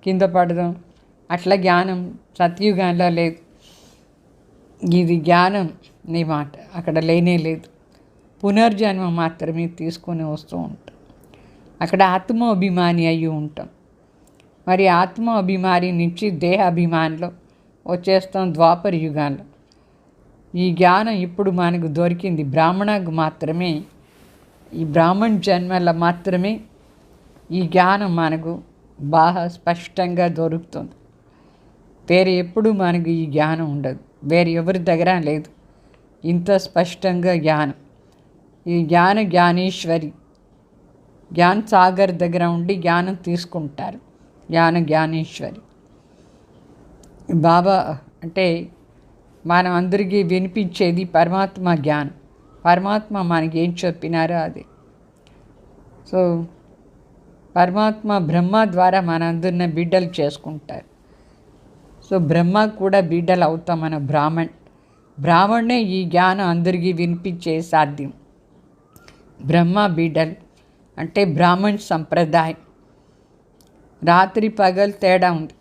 కింద పడదాం, అట్లా జ్ఞానం సత్యుగంలో లేదు. ఇది జ్ఞానం నీ మాట అక్కడ లేనే లేదు. పునర్జన్మ మాత్రమే తీసుకొని వస్తూ ఉంటాం. అక్కడ ఆత్మాభిమాని అయ్యి ఉంటాం. మరి ఆత్మాభిమాని నుంచి దేహాభిమానిలో వచ్చేస్తాం ద్వాపర యుగాల్లో. ఈ జ్ఞానం ఇప్పుడు మనకు దొరికింది బ్రాహ్మణకు మాత్రమే. ఈ బ్రాహ్మణ జన్మలో మాత్రమే ఈ జ్ఞానం మనకు బాగా స్పష్టంగా దొరుకుతుంది. వేరే ఎప్పుడు మనకు ఈ జ్ఞానం ఉండదు, వేరే ఎవరి దగ్గర లేదు ఇంత స్పష్టంగా జ్ఞానం. ఈ జ్ఞానేశ్వరి జ్ఞాన సాగర్ దగ్గర ఉండి జ్ఞానం తీసుకుంటారు. జ్ఞానేశ్వరి బాబా అంటే మనం అందరికీ వినిపించేది పరమాత్మ జ్ఞానం. పరమాత్మ మనకి ఏం చెప్పినారో అది. సో పరమాత్మ బ్రహ్మ ద్వారా మనందరిని బిడ్డలు చేసుకుంటారు. సో బ్రహ్మ కూడా బిడ్డలు అవుతాం మన బ్రాహ్మణే ఈ జ్ఞానం అందరికీ వినిపించే సాధ్యం. బ్రహ్మ బిడ్డలు అంటే బ్రాహ్మణ్ సంప్రదాయం. రాత్రి పగలు తేడా ఉంది.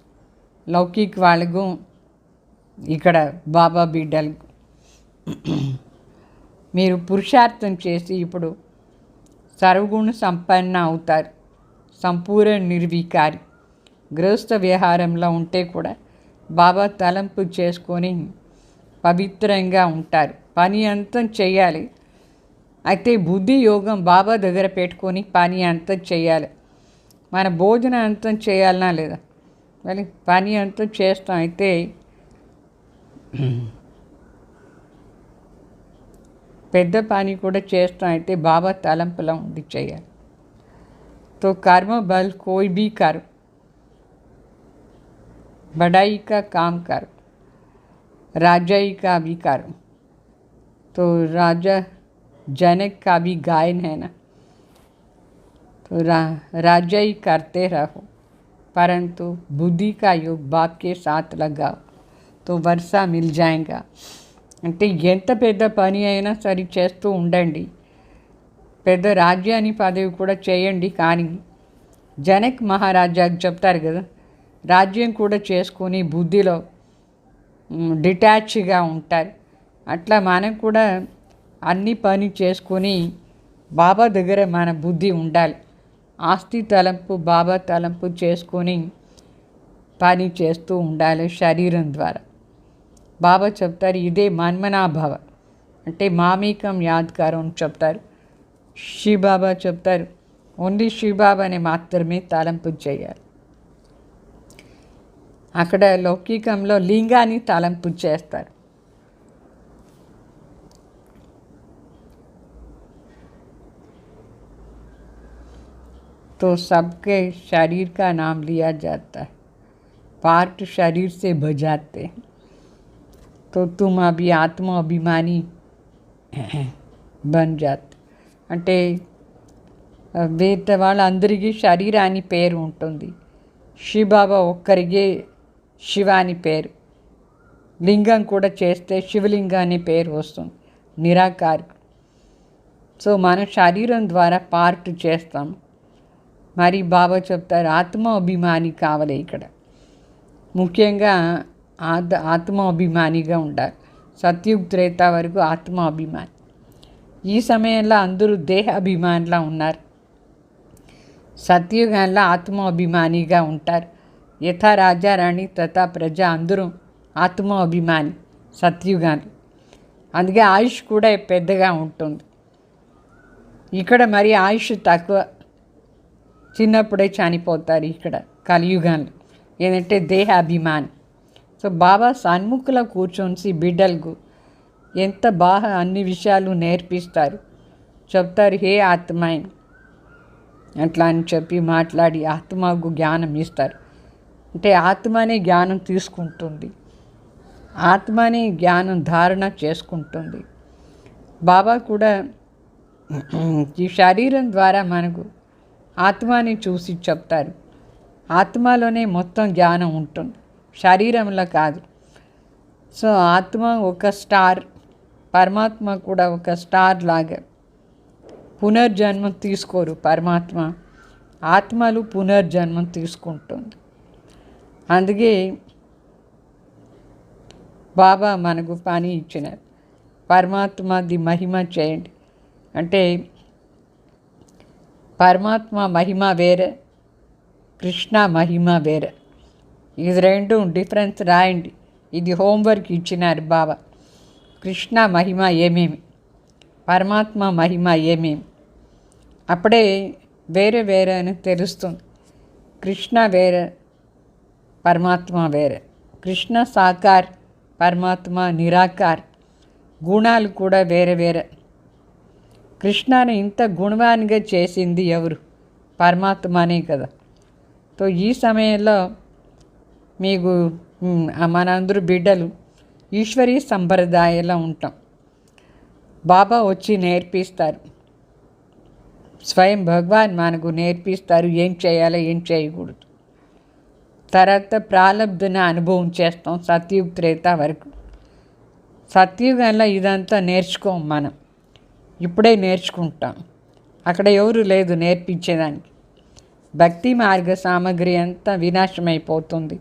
లౌకిక వాళ్ళకు ఇక్కడ బాబా బిడ్డలకు మీరు పురుషార్థం చేసి ఇప్పుడు సర్వగుణ సంపన్న అవుతారు. సంపూర్ణ నిర్వికారి గృహస్థ విహారంలో ఉంటే కూడా బాబా తలంపు చేసుకొని పవిత్రంగా ఉంటారు. పని అంతా చేయాలి. అయితే బుద్ధి యోగం బాబా దగ్గర పెట్టుకొని పని అంతా చేయాలి. మన భోజనం అంతా చేయాలనా లేదా? మరి పని అంతా చేస్తాం. అయితే పెద్ద పని కూడా చేస్తాం. అయితే బాబా తలంపులో ఉండి చేయాలి. तो कर्म बल कोई भी करो, बड़ाई का काम करो, राजाई का भी करो. तो राजा जनक का भी गायन है ना, तो राजाई करते रहो, परंतु बुद्धि का योग बाप के साथ लगाओ तो वर्षा मिल जाएगा. అంటే ఎంత పెద్ద పని అయినా సరి చేస్తూ ఉండండి. పెద్ద రాజ్యాన్ని పదవి కూడా చేయండి. కానీ జనక్ మహారాజాకి చెప్తారు కదా, రాజ్యం కూడా చేసుకొని బుద్ధిలో డిటాచ్గా ఉంటారు. అట్లా మనం కూడా అన్ని పని చేసుకొని బాబా దగ్గర మన బుద్ధి ఉండాలి. ఆస్తి తలంపు బాబా తలంపు చేసుకొని పని చేస్తూ ఉండాలి శరీరం ద్వారా. బాబా చెప్తారు ఇదే మన్మనాభవ అంటే మామీకం యాద్కారం అని చెప్తారు. శివబాబా చెప్తారు ఓన్లీ శివబాబాని మాత్రమే తలంపు చేయాలి. అక్కడ లౌకికంలో లింగాన్ని తలంపు చేస్తారు. तो सबके शरीर का नाम लिया जाता है, पार्ट शरीर से बजाते हैं. तो तुम अभी आत्मा अभिमानी बन जाते. అంటే వేరే వాళ్ళందరికీ శరీర అని పేరు ఉంటుంది. శివబాబా ఒక్కరికే శివ అని పేరు. లింగం కూడా చేస్తే శివలింగం అనే పేరు వస్తుంది, నిరాకారిక. సో మనం శరీరం ద్వారా పార్ట్ చేస్తాం. మరి బాబా చెప్తారు ఆత్మ అభిమాని కావాలి. ఇక్కడ ముఖ్యంగా ఆత్మ అభిమానిగా ఉండాలి. సత్యుగ త్రేత వరకు ఆత్మ అభిమాని. ఈ సమయంలో అందరూ దేహ అభిమానిలా ఉన్నారు. సత్యుగంలో ఆత్మాభిమానిగా ఉంటారు. యథా రాజారాణి తథా ప్రజ అందరూ ఆత్మాభిమాని సత్యుగాలు. అందుకే ఆయుష్ కూడా పెద్దగా ఉంటుంది. ఇక్కడ మరి ఆయుష్ తక్కువ, చిన్నప్పుడే చనిపోతారు ఇక్కడ కలియుగంలో. ఏంటంటే దేహాభిమాని. సో బాబా సన్ముఖంలో కూర్చొని బిడ్డలకు ఎంత బాగా అన్ని విషయాలు నేర్పిస్తారు. చెప్తారు, హే ఆత్మాయని అట్లా అని చెప్పి మాట్లాడి ఆత్మకు జ్ఞానం ఇస్తారు. అంటే ఆత్మనే జ్ఞానం తీసుకుంటుంది, ఆత్మనే జ్ఞానం ధారణ చేసుకుంటుంది. బాబా కూడా ఈ శరీరం ద్వారా మనకు ఆత్మని చూసి చెప్తారు. ఆత్మలోనే మొత్తం జ్ఞానం ఉంటుంది, శరీరంలో కాదు. సో ఆత్మ ఒక స్టార్, పరమాత్మ కూడా ఒక స్టార్ లాగా. పునర్జన్మం తీసుకోరు పరమాత్మ, ఆత్మలు పునర్జన్మం తీసుకుంటుంది. అందుకే బాబా మనకు పని ఇచ్చినారు, పరమాత్మది మహిమ చేయండి అంటే. పరమాత్మ మహిమ వేరే, కృష్ణ మహిమ వేరే. ఇది రెండు డిఫరెన్స్ రాయండి. ఇది హోంవర్క్ ఇచ్చినారు బాబా. కృష్ణ మహిమ ఏమేమి, పరమాత్మ మహిమ ఏమేమి, అప్పుడే వేరే వేరే అని తెలుస్తుంది. కృష్ణ వేరే, పరమాత్మ వేరే. కృష్ణ సాకార్, పరమాత్మ నిరాకార్. గుణాలు కూడా వేరే వేరే. కృష్ణను ఇంత గుణవానిగా చేసింది ఎవరు? పరమాత్మనే కదా. సో ఈ సమయంలో మీకు మనందరూ బిడ్డలు ఈశ్వరీ సంప్రదాయంలో ఉంటాం. బాబా వచ్చి నేర్పిస్తారు, స్వయం భగవాన్ మనకు నేర్పిస్తారు ఏం చేయాలో ఏం చేయకూడదు. తర్వాత ప్రాలబ్ధన అనుభవం చేస్తాం సత్యుగ త్రేత వరకు. సత్యుగంలో ఇదంతా నేర్చుకోం మనం, ఇప్పుడే నేర్చుకుంటాం. అక్కడ ఎవరు లేదు నేర్పించేదానికి. భక్తి మార్గ సామగ్రి అంతా వినాశమైపోతుంది.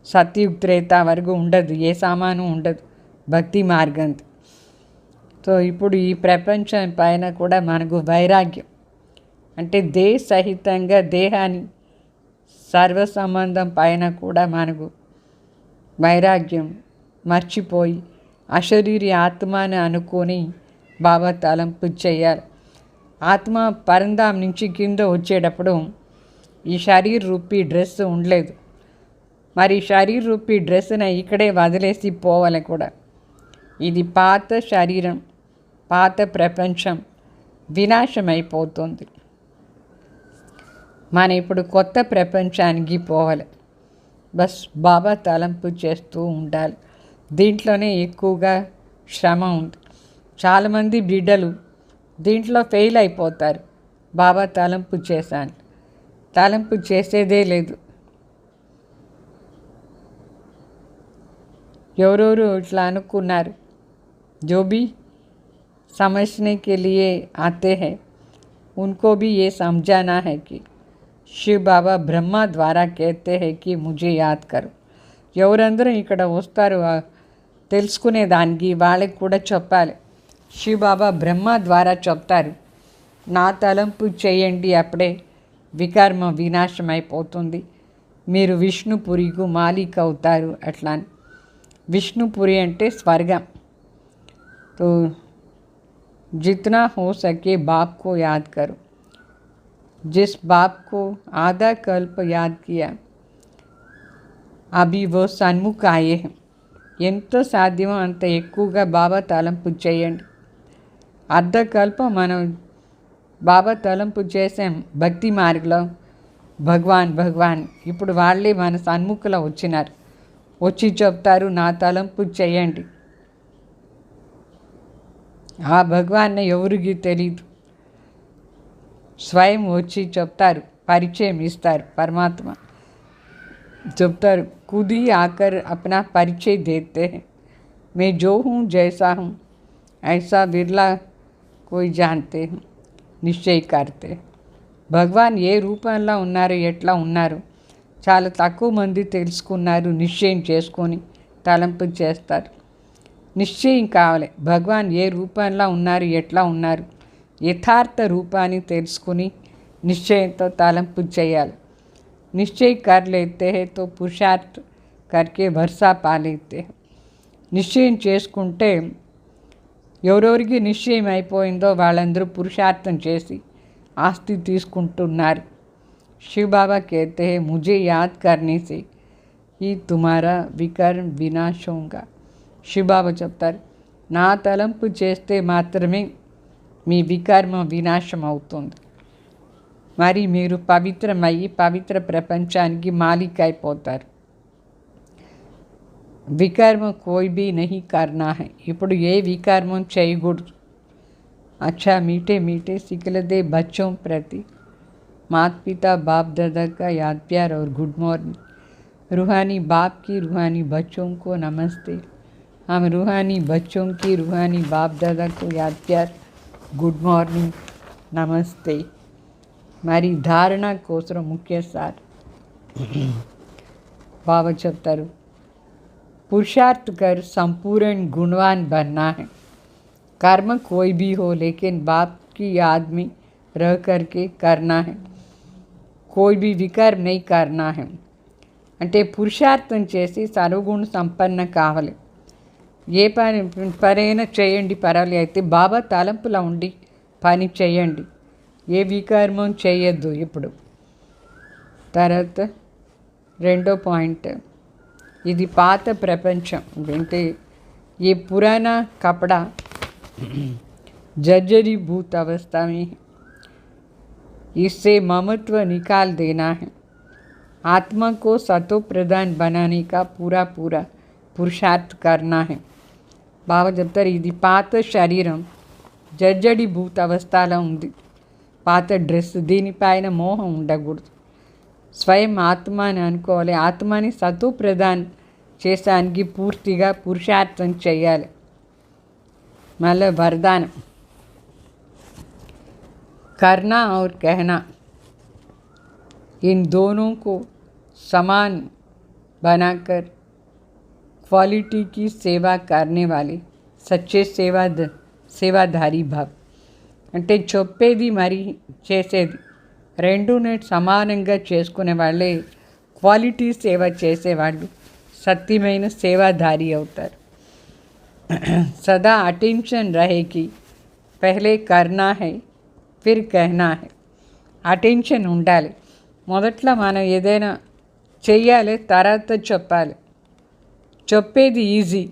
సత్యుగ త్రేత వరకు ఉండదు, ఏ సామాను ఉండదు భక్తి మార్గం. సో ఇప్పుడు ఈ ప్రపంచం పైన కూడా మనకు వైరాగ్యం అంటే సహితంగా దేహాన్ని సర్వ సంబంధం పైన కూడా మనకు వైరాగ్యం మర్చిపోయి అశరీరి ఆత్మని అనుకొని బాబా తలంపు చేయాలి. ఆత్మ పరంధాం నుంచి కింద వచ్చేటప్పుడు ఈ శరీర రూపీ డ్రెస్ ఉండలేదు. మరి శరీర రూపీ డ్రెస్ని ఇక్కడే వదిలేసి పోవాలి కూడా. ఇది పాత శరీరం, పాత ప్రపంచం వినాశమైపోతుంది. మనం ఇప్పుడు కొత్త ప్రపంచానికి పోవాలి. బస్ బాబా తలంపు చేస్తూ ఉండాలి. దీంట్లోనే ఎక్కువగా శ్రమ ఉంది. చాలామంది బిడ్డలు దీంట్లో ఫెయిల్ అయిపోతారు. బాబా తలంపు చేశాను, తలంపు చేసేదే లేదు. ఎవరెవరు ఇట్లా అనుకున్నారు, जो भी समझने के लिए आते हैं उनको भी ये समझाना है कि शिव बाबा ब्रह्मा द्वारा कहते हैं कि मुझे याद करो. ఎవరందరూ ఇక్కడ వస్తారు తెలుసుకునే దానికి వాళ్ళకి కూడా చెప్పాలి. శివ బాబా బ్రహ్మ ద్వారా చెప్తారు, నా తలంపు చేయండి, అప్పుడే వికర్మ వినాశం అయిపోతుంది, మీరు విష్ణుపురికి మాలిక్ అవుతారు. అట్లా విష్ణుపురి అంటే స్వర్గం. तो जितना हो सके बाप को याद करो. जिस बाप को आधा कल्प याद किया अभी वो सन्मुख आए हैं. ఎంతో సాధ్యమో అంత ఎక్కువగా బాబా తలంపు చేయండి. అర్ధకల్పం మనం బాబా తలంపు చేసాం భక్తి మార్గంలో, భగవాన్ భగవాన్. ఇప్పుడు వాళ్ళే మన సన్ముఖంలో వచ్చినారు, వచ్చి చెప్తారు నా తలంపు చేయండి. ఆ భగవాన్ ఎవరికి తెలీదు, స్వయం వచ్చి చెప్తారు, పరిచయం ఇస్తారు. పరమాత్మ చెప్తారు, खुद ही आकर अपना परिचय देते हैं. मैं जो हूँ जैसा हूँ ऐसा बिरला कोई जानते हैं, నిశ్చయ करते. భగవాన్ ఏ రూపంలో ఉన్నారు, ఎట్లా ఉన్నారు చాలా తక్కువ మంది తెలుసుకున్నారు. నిశ్చయం చేసుకొని తలంపు చేస్తారు. నిశ్చయం కావాలి. భగవాన్ ఏ రూపంలో ఉన్నారు, ఎట్లా ఉన్నారు, యథార్థ రూపాన్ని తెలుసుకుని निश्चय तो तलंपु చేయాలి. निश्चय कर लेते हैं तो पुरुषार्थ करके वर्षा पा लेते हैं. నిశ్చయం చేసుకుంటే ఎవరెవరికి నిశ్చయం అయిపోయిందో వాళ్ళందరూ పురుషార్థం చేసి ఆస్తి తీసుకుంటున్నారు. शिव बाबा कहते हैं मुझे याद करने से ही तुम्हारा विकर्म विनाश होगा. शिव बाबा చెప్తారు నా తలంపు చేస్తే మాత్రమే మీ వికర్మ వినాశం అవుతుంది. మరి మీరు పవిత్రమయ్యి పవిత్ర ప్రపంచానికి మాలిక్ అయిపోతారు. వికర్మ కోయి భీ నహీ కర్నా హై. ఇప్పుడు ఏ వికర్మం చేయకూడదు. अच्छा मीठे मीठे सिखलदे बच्चों प्रति माता पिता बाप दादा का याद प्यार और गुड मॉर्निंग. रूहानी बाप की रूहानी बच्चों को नमस्ते. हम रूहानी बच्चों की रूहानी बाप दादा को याद प्यार गुड मॉर्निंग नमस्ते. మరి ధారణ కోసం ముఖ్య సార్ बाबा చెప్తారు पुरुषार्थ कर संपूर्ण गुणवान बनना है. कर्म कोई भी हो लेकिन बाप की याद में रह करके करना है. कोई भी विकर्म नहीं करना है. అంటే పురుషార్థం చేసి సర్వగుణ సంపన్న కావాలి. ఏ పనైనా చేయండి పర్వాలేదు, అయితే బాబా తలంపులా ఉండి పని చేయండి. ఏ వికర్మం చేయొద్దు. ఇప్పుడు తర్వాత రెండో పాయింట్, ఇది పాత ప్రపంచం. అంటే ये पुराना कपड़ा जर्जरी भूत अवस्था में है. इससे ममत्व निकाल देना है. आत्मा को सतो प्रधान बनाने का पूरा पुरुषार्थ करना है. బాబా చెప్తారు ఇది పాత శరీరం జర్జడి భూత అవస్థలో ఉంది. పాత డ్రెస్, దీనిపైన మోహం ఉండకూడదు. స్వయం ఆత్మ అని అనుకోవాలి. ఆత్మని సతో ప్రధాన్ చేసానికి పూర్తిగా పురుషార్థం చేయాలి. మళ్ళీ वरदान करना और कहना इन दोनों को समान बनाकर क्वालिटी की सेवा करने वाले सच्चे సేవాధారి భావ్. అంటే చెప్పేది మరి చేసేది రెండునే సమానంగా చేసుకునే వాళ్ళే క్వాలిటీ సేవ చేసేవాళ్ళు సత్యమైన సేవాధారి అవుతారు. सदा अटेंशन रहेगी. पहले करना है फिर कहना है. అటెన్షన్ ఉండాలి. మొదట్లో మనం ఏదైనా చెయ్యాలి, తర్వాత చెప్పాలి. చెప్పేది ఈజీ,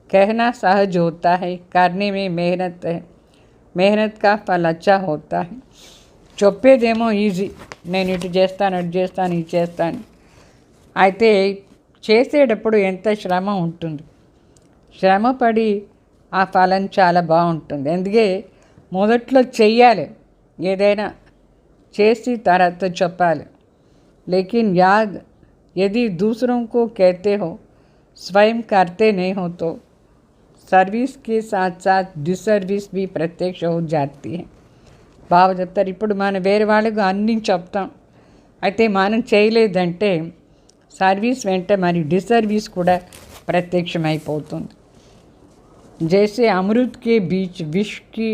कहना सहज होता है, करने में मेहनत है, मेहनत का फल अच्छा होता है. చెప్పేదేమో ఈజీ, నేను ఇటు చేస్తాను అటు చేస్తాను ఇది చేస్తాను. అయితే చేసేటప్పుడు ఎంత శ్రమ ఉంటుంది. శ్రమపడి ఆ ఫలం చాలా బాగుంటుంది. అందుకే మొదట్లో చెయ్యాలి, ఏదైనా చేసి తర్వాత చెప్పాలి. लेकिन याद यदि दूसरों को कहते हो स्वयं करते नहीं हो तो सर्विस के साथ साथ डिसर्विस भी प्रत्यक्ष हो जाती है. బాబా చెప్తారు ఇప్పుడు మనం వేరే వాళ్ళకు అన్నీ చెప్తాం, అయితే మనం చేయలేదంటే సర్వీస్ వెంట మరి డిసర్వీస్ కూడా ప్రత్యక్షమైపోతుంది. जैसे अमृत के बीच विष की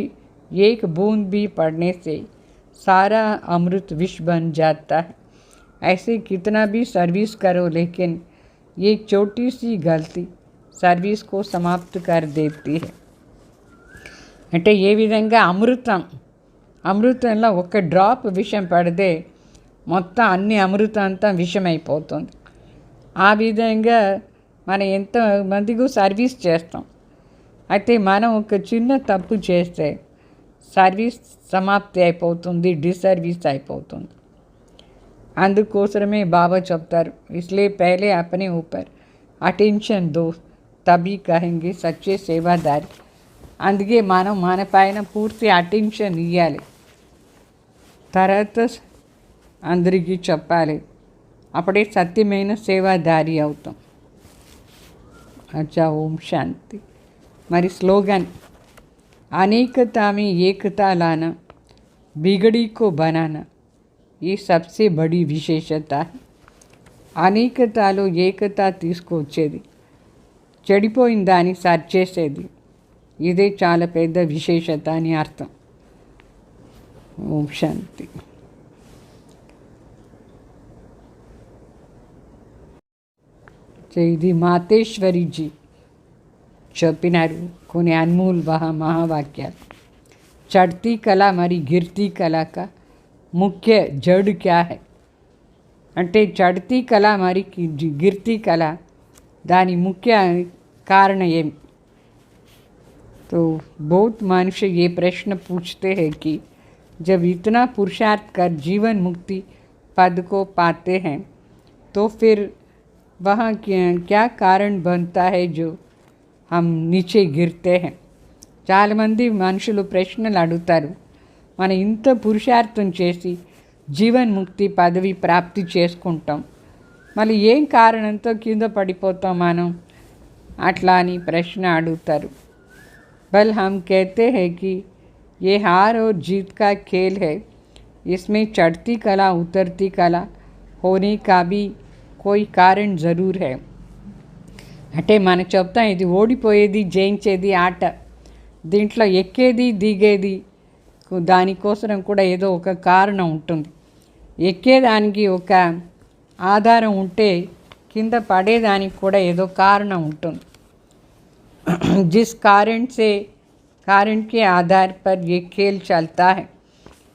एक बूंद भी पड़ने से सारा अमृत विष बन जाता है. ऐसे कितना भी सर्विस करो लेकिन ये छोटी सी गलती सर्विस को समाप्त कर देती है. అంటే ఏ విధంగా అమృతంలో ఒక డ్రాప్ విషం పడితే మొత్తం అన్ని అమృతం అంతా విషమైపోతుంది. ఆ విధంగా మనం ఎంతమందికి సర్వీస్ చేస్తాం, అయితే మనం ఒక చిన్న తప్పు చేస్తే సర్వీస్ సమాప్తి అయిపోతుంది, డిసర్వీస్ అయిపోతుంది. అందుకోసమే బాబా చెప్తారు इसलिए पहले अपने ऊपर अटेंशन दो तभी कहेंगे सच्चे सेवादारी. అందుకే మనం మన పైన పూర్తి అటెన్షన్ ఇవ్వాలి, తర్వాత అందరికీ చెప్పాలి, అప్పుడే సత్యమైన సేవాదారి అవుతాం. అచ్చా, ఓం శాంతి. మరి స్లోగన్ अनेकता में एकता लाना, बिगड़ी को बनाना, ये सबसे बड़ी विशेषता है. అనేకతలో ఏకత తీసుకొచ్చేది, చెడిపోయిన దాన్ని సరిచేసేది, ఇదే చాలా పెద్ద విశేషత అని అర్థం. ఓం శాంతి. ఇది మాతేశ్వరిజీ చెప్పినారు కొన్ని అన్మూల మహావాక్యాలు. చడ్తీ కళ మరి గిర్తీ కళక ముఖ్య జడ్ క్యా హై అంటే చడ్తీ కళ మరి గిర్తీ కళ దాని ముఖ్య कारण ఏమి. तो बहुत मनुष्य ये प्रश्न पूछते हैं कि जब इतना पुरुषार्थ कर जीवन मुक्ति पद को पाते हैं तो फिर वहाँ क्या कारण बनता है जो हम नीचे गिरते हैं. చాలామంది మనుషులు ప్రశ్నలు అడుగుతారు, మనం ఇంత పురుషార్థం చేసి జీవన్ముక్తి పదవి ప్రాప్తి చేసుకుంటాం, మళ్ళీ ఏం కారణంతో కింద పడిపోతాం మనం అట్లా అని ప్రశ్న అడుగుతారు. बल हम कहते हैं कि ये हार और जीत का खेल है, इसमें चढ़ती कला उतरती कला होने का भी कोई कारण ज़रूर है. అంటే మనం చెప్తాం ఇది ఓడిపోయేది జయించేది ఆట, దీంట్లో ఎక్కేది దిగేది దానికోసం కూడా ఏదో ఒక కారణం ఉంటుంది. ఎక్కేదానికి ఒక ఆధారం ఉంటే కింద పడేదానికి కూడా ఏదో కారణం ఉంటుంది. जिस कारण के आधार पर ये खेल चलता है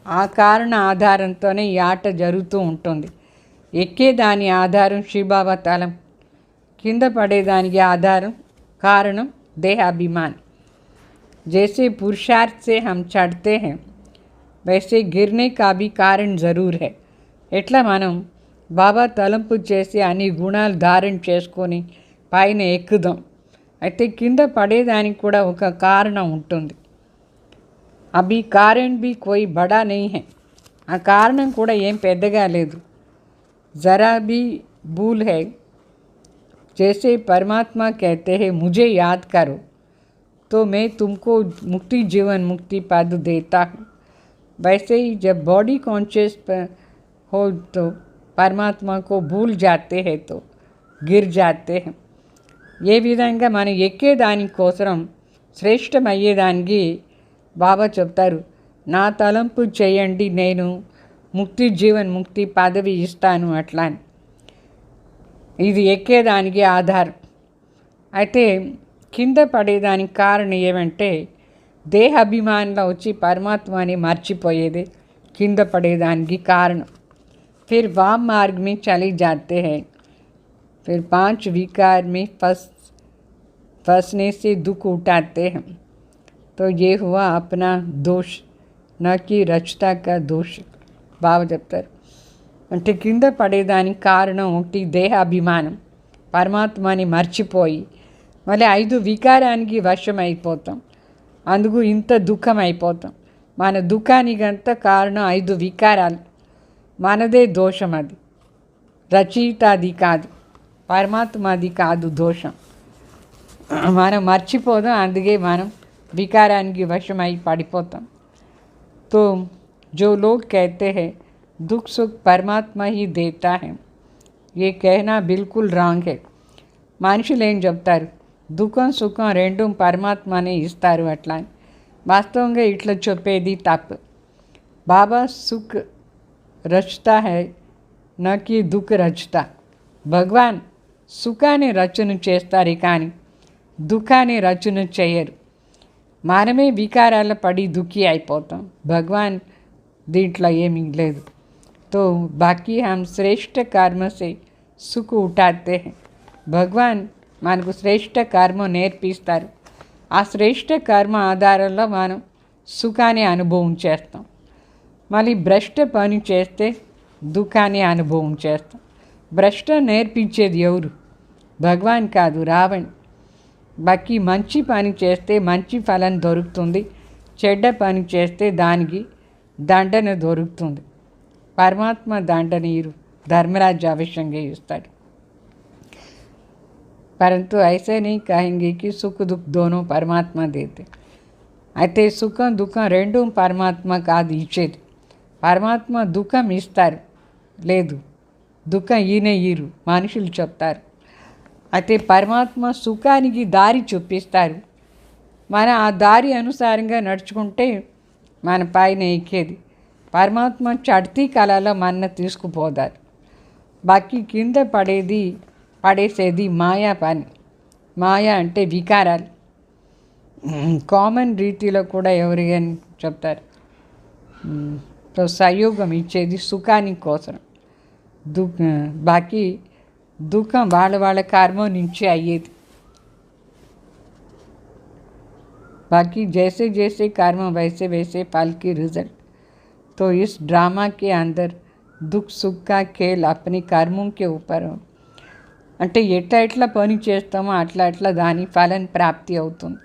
ఆ కారణ ఆధారంతోనే ఈ ఆట జరుగుతూ ఉంటుంది. ఎక్కేదాని ఆధారం శివబాబా తలం, కింద పడేదానికి ఆధారం కారణం देहाभिमान. जैसे पुरुषार्थ से हम चढ़ते हैं वैसे गिरने का भी कारण ज़रूर है. ఎట్లా మనం బాబా తలంపు చేసి అన్ని గుణాలు ధారణ చేసుకొని పైన ఎక్కుదాం, అయితే కింద పడేదానికి కూడా ఒక కారణం ఉంటుంది. అవి కారణ్ भी कोई बड़ा नहीं है, ఆ కారణం కూడా ఏం పెద్దగా లేదు. ज़रा भी भूल है. जैसे परमात्मा कहते हैं मुझे याद करो तो मैं तुमको मुक्ति जीवन मुक्ति पद देता हूँ, वैसे ही जब बॉडी कॉन्शियस हो तो परमात्मा को भूल जाते हैं तो गिर जाते हैं. ఏ విధంగా మనం ఎక్కేదానికోసం శ్రేష్టమయ్యేదానికి బాబా చెప్తారు, నా తలంపు చేయండి నేను ముక్తి జీవన్ ముక్తి పదవి ఇస్తాను అట్లా అని. ఇది ఎక్కేదానికి ఆధారం. అయితే కింద పడేదానికి కారణం ఏమంటే దేహ అభిమానంలో వచ్చి పరమాత్మని మర్చిపోయేది కింద పడేదానికి కారణం. फिर वाम मार्ग में चले जाते हैं, फिर 5 विकार में फंसने से दुख उठाते हैं. तो ये हुआ अपना दोष, न कि रचता का दोष. బాబా చెప్తారు అంటే కింద పడేదానికి కారణం ఒకటి దేహాభిమానం, పరమాత్మని మర్చిపోయి మళ్ళీ 5 వికారానికి వశం అయిపోతాం, అందుకు ఇంత దుఃఖం అయిపోతాం. మన దుఃఖానికంత కారణం 5 వికారాలు, మనదే దోషం. అది రచయితది కాదు, పరమాత్మది కాదు దోషం. మనం మర్చిపోదాం, అందుకే మనం వికారానికి వశమై పడిపోతాం. तो जो लोग कहते हैं दुख सुख परमात्मा ही देता है, ये कहना बिल्कुल रॉन्ग है. మనుషులు ఏం చెప్తారు, దుఃఖం సుఖం రెండు పరమాత్మనే ఇస్తారు అట్లా. వాస్తవంగా ఇట్లా చెప్పేది తప్పు. బాబా సుఖ్ రచతా है न कि दुख रचता. భగవాన్ సుఖాన్ని రచన చేస్తారు కానీ దుఃఖాన్ని రచన చేయరు. మనమే వికారాల పడి దుఃఖి అయిపోతాం, భగవాన్ దీంట్లో ఏమీ లేదు. तो बाकी हम श्रेष्ठ कर्म से सुख उठाते हैं. భగవాన్ మనకు శ్రేష్ఠ కర్మ నేర్పిస్తారు. ఆ శ్రేష్ఠ కర్మ ఆధారంలో మనం సుఖాన్ని అనుభవం చేస్తాం. మళ్ళీ భ్రష్ట పని చేస్తే దుఃఖాన్ని అనుభవం చేస్తాం. భ్రష్ట నేర్పించేది ఎవరు? భగవాన్ కాదు, రావణ్. బాకీ మంచి పని చేస్తే మంచి ఫలం దొరుకుతుంది, చెడ్డ పని చేస్తే దానికి దండన దొరుకుతుంది. పరమాత్మ దండన ధర్మరాజు అవశ్యంగా ఇస్తాడు. परंतु ऐसे नहीं कहेंगे कि सुख दुख दोनों परमात्मा देते. అయితే సుఖం దుఃఖం రెండు పరమాత్మ కాదు ఇచ్చేది. పరమాత్మ దుఃఖం ఇస్తారు, లేదు దుఃఖం ఈయరు మనుషులు చెప్తారు. అయితే పరమాత్మ సుఖానికి దారి చూపిస్తారు. మన ఆ దారి అనుసారంగా నడుచుకుంటే మన పైన ఎక్కేది. పరమాత్మ చడ్తీ కళలో మన తీసుకుపోతారు. బాకీ కింద పడేసేది మాయా పని. మాయా అంటే వికారాలు. కామన్ రీతిలో కూడా ఎవరికని చెప్తారు. సో సహయోగం ఇచ్చేది సుఖాని కోసం. బాకీ దుఃఖం వాళ్ళ కర్మ నుంచి అయ్యేది. बाकी जैसे जैसे कर्म वैसे वैसे फल की रिजल्ट. तो इस ड्रामा के अंदर दुख सुख का खेल अपने कर्मों के ऊपर हो. అంటే ఎట్లా పని చేస్తామో అట్లా దాని ఫలం ప్రాప్తి అవుతుంది.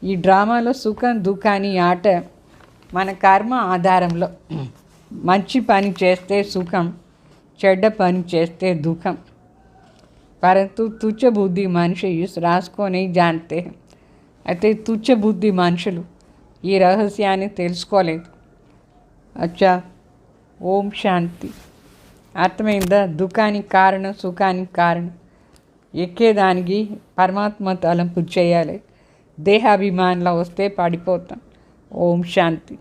ఈ డ్రామాలో సుఖం దుఃఖాన్ని ఆట మన కర్మ ఆధారంలో. మంచి పని చేస్తే సుఖం, చెడ్డ పని చేస్తే దుఃఖం. परंतु तुच्छ बुद्धि मनुष्य इस राज को नहीं जानते हैं. అయితే తుచ్చ బుద్ధి మనుషులు ఈ రహస్యాన్ని తెలుసుకోలేదు. అచ్చా, ఓం శాంతి. అర్థమైందా? దుఃఖానికి కారణం సుఖానికి కారణం ఎక్కేదానికి పరమాత్మ తలంపు చేయాలి. దేహాభిమానంలో వస్తే పడిపోతాం. ఓం శాంతి.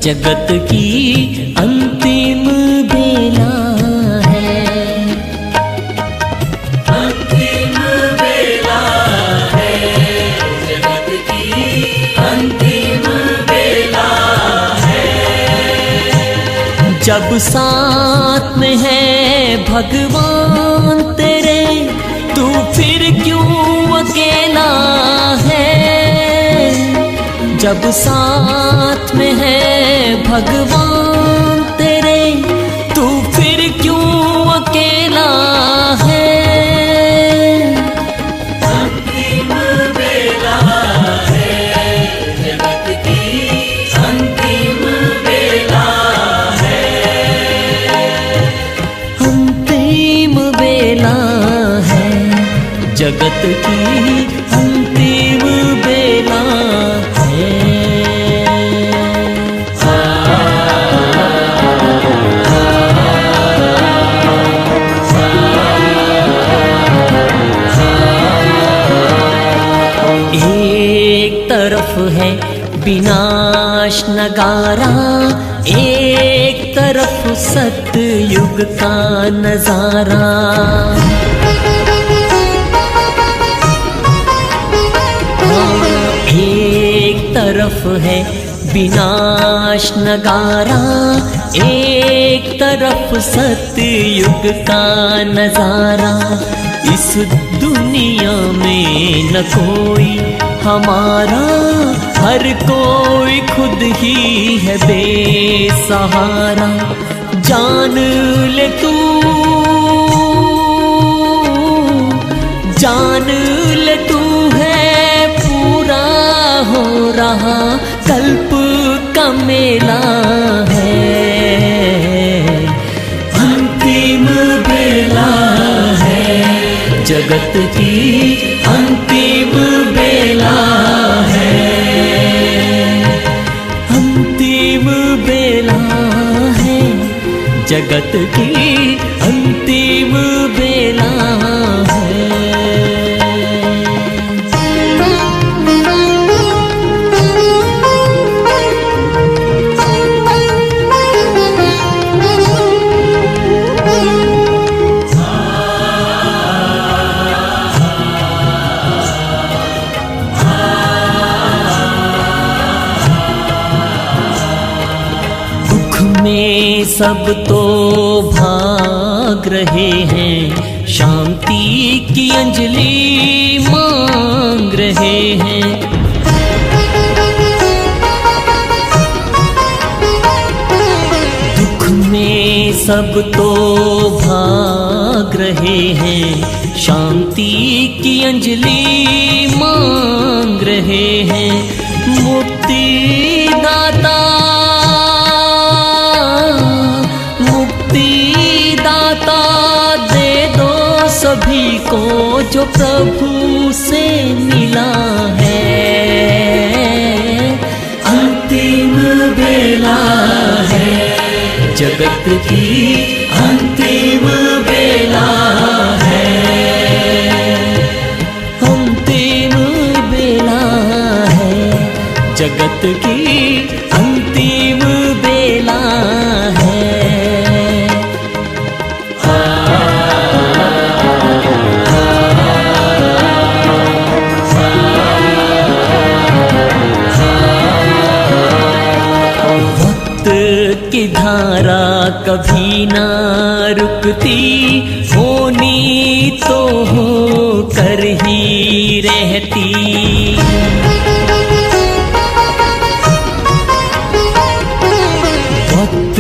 जगत की अंतिम बेला है. अंतिम बेला है, जगत की अंतिम बेला है. जब साथ में है भगवान तेरे, तू फिर क्यों अकेला है. जब साथ में है भगवान तेरे, तू फिर क्यों अकेला है. अंतिम बेला है, जगत की अंतिम बेला है. अंतिम बेला है, जगत की अंतिम बेला है. एक तरफ है विनाश नगारा, एक तरफ सतयुग का नजारा. एक तरफ है विनाश नगारा, एक तरफ सतयुग का नजारा. इस दुनिया में न कोई हमारा, हर कोई खुद ही है बेसहारा. जान ले तू, जान ले तू है पूरा हो रहा कल्प का मेला है. अंतिम बेला है, जगत की अंतिम बेला है. अंतिम बेला है, जगत की अंतिम बेला है. में सब तो भाग रहे हैं, शांति की अंजलि मांग रहे हैं। दुख में सब तो भाग रहे हैं, शांति की अंजलि मांग रहे हैं। मुक्ति दाता, मुक्ति दाता दे दो सभी को जो प्रभु से मिला है। अंतिम बेला है, जगत की अंतिम बेला है। अंतिम बेला है, जगत की अंतिम बेला है। वक्त की धारा कभी ना रुकती, होनी तो हो कर ही रहती। वक्त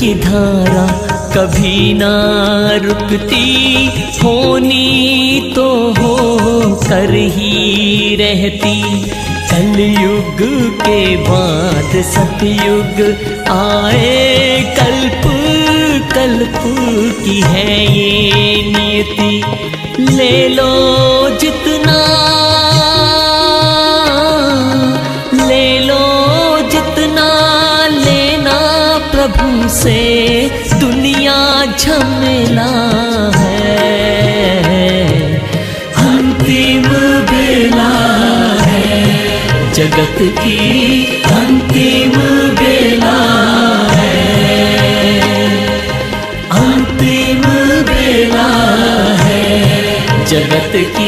की धारा कभी ना रुकती, होनी तो हो कर ही रहती। कलयुग के बाद सतयुग आए, कल्प कल्प की है ये नियति। ले लो जितना, ले लो जितना लेना प्रभु से, दुनिया झमेला है। अंतिम बेला है, जगत की अंतिम बेला है। अंतिम बेला है, जगत की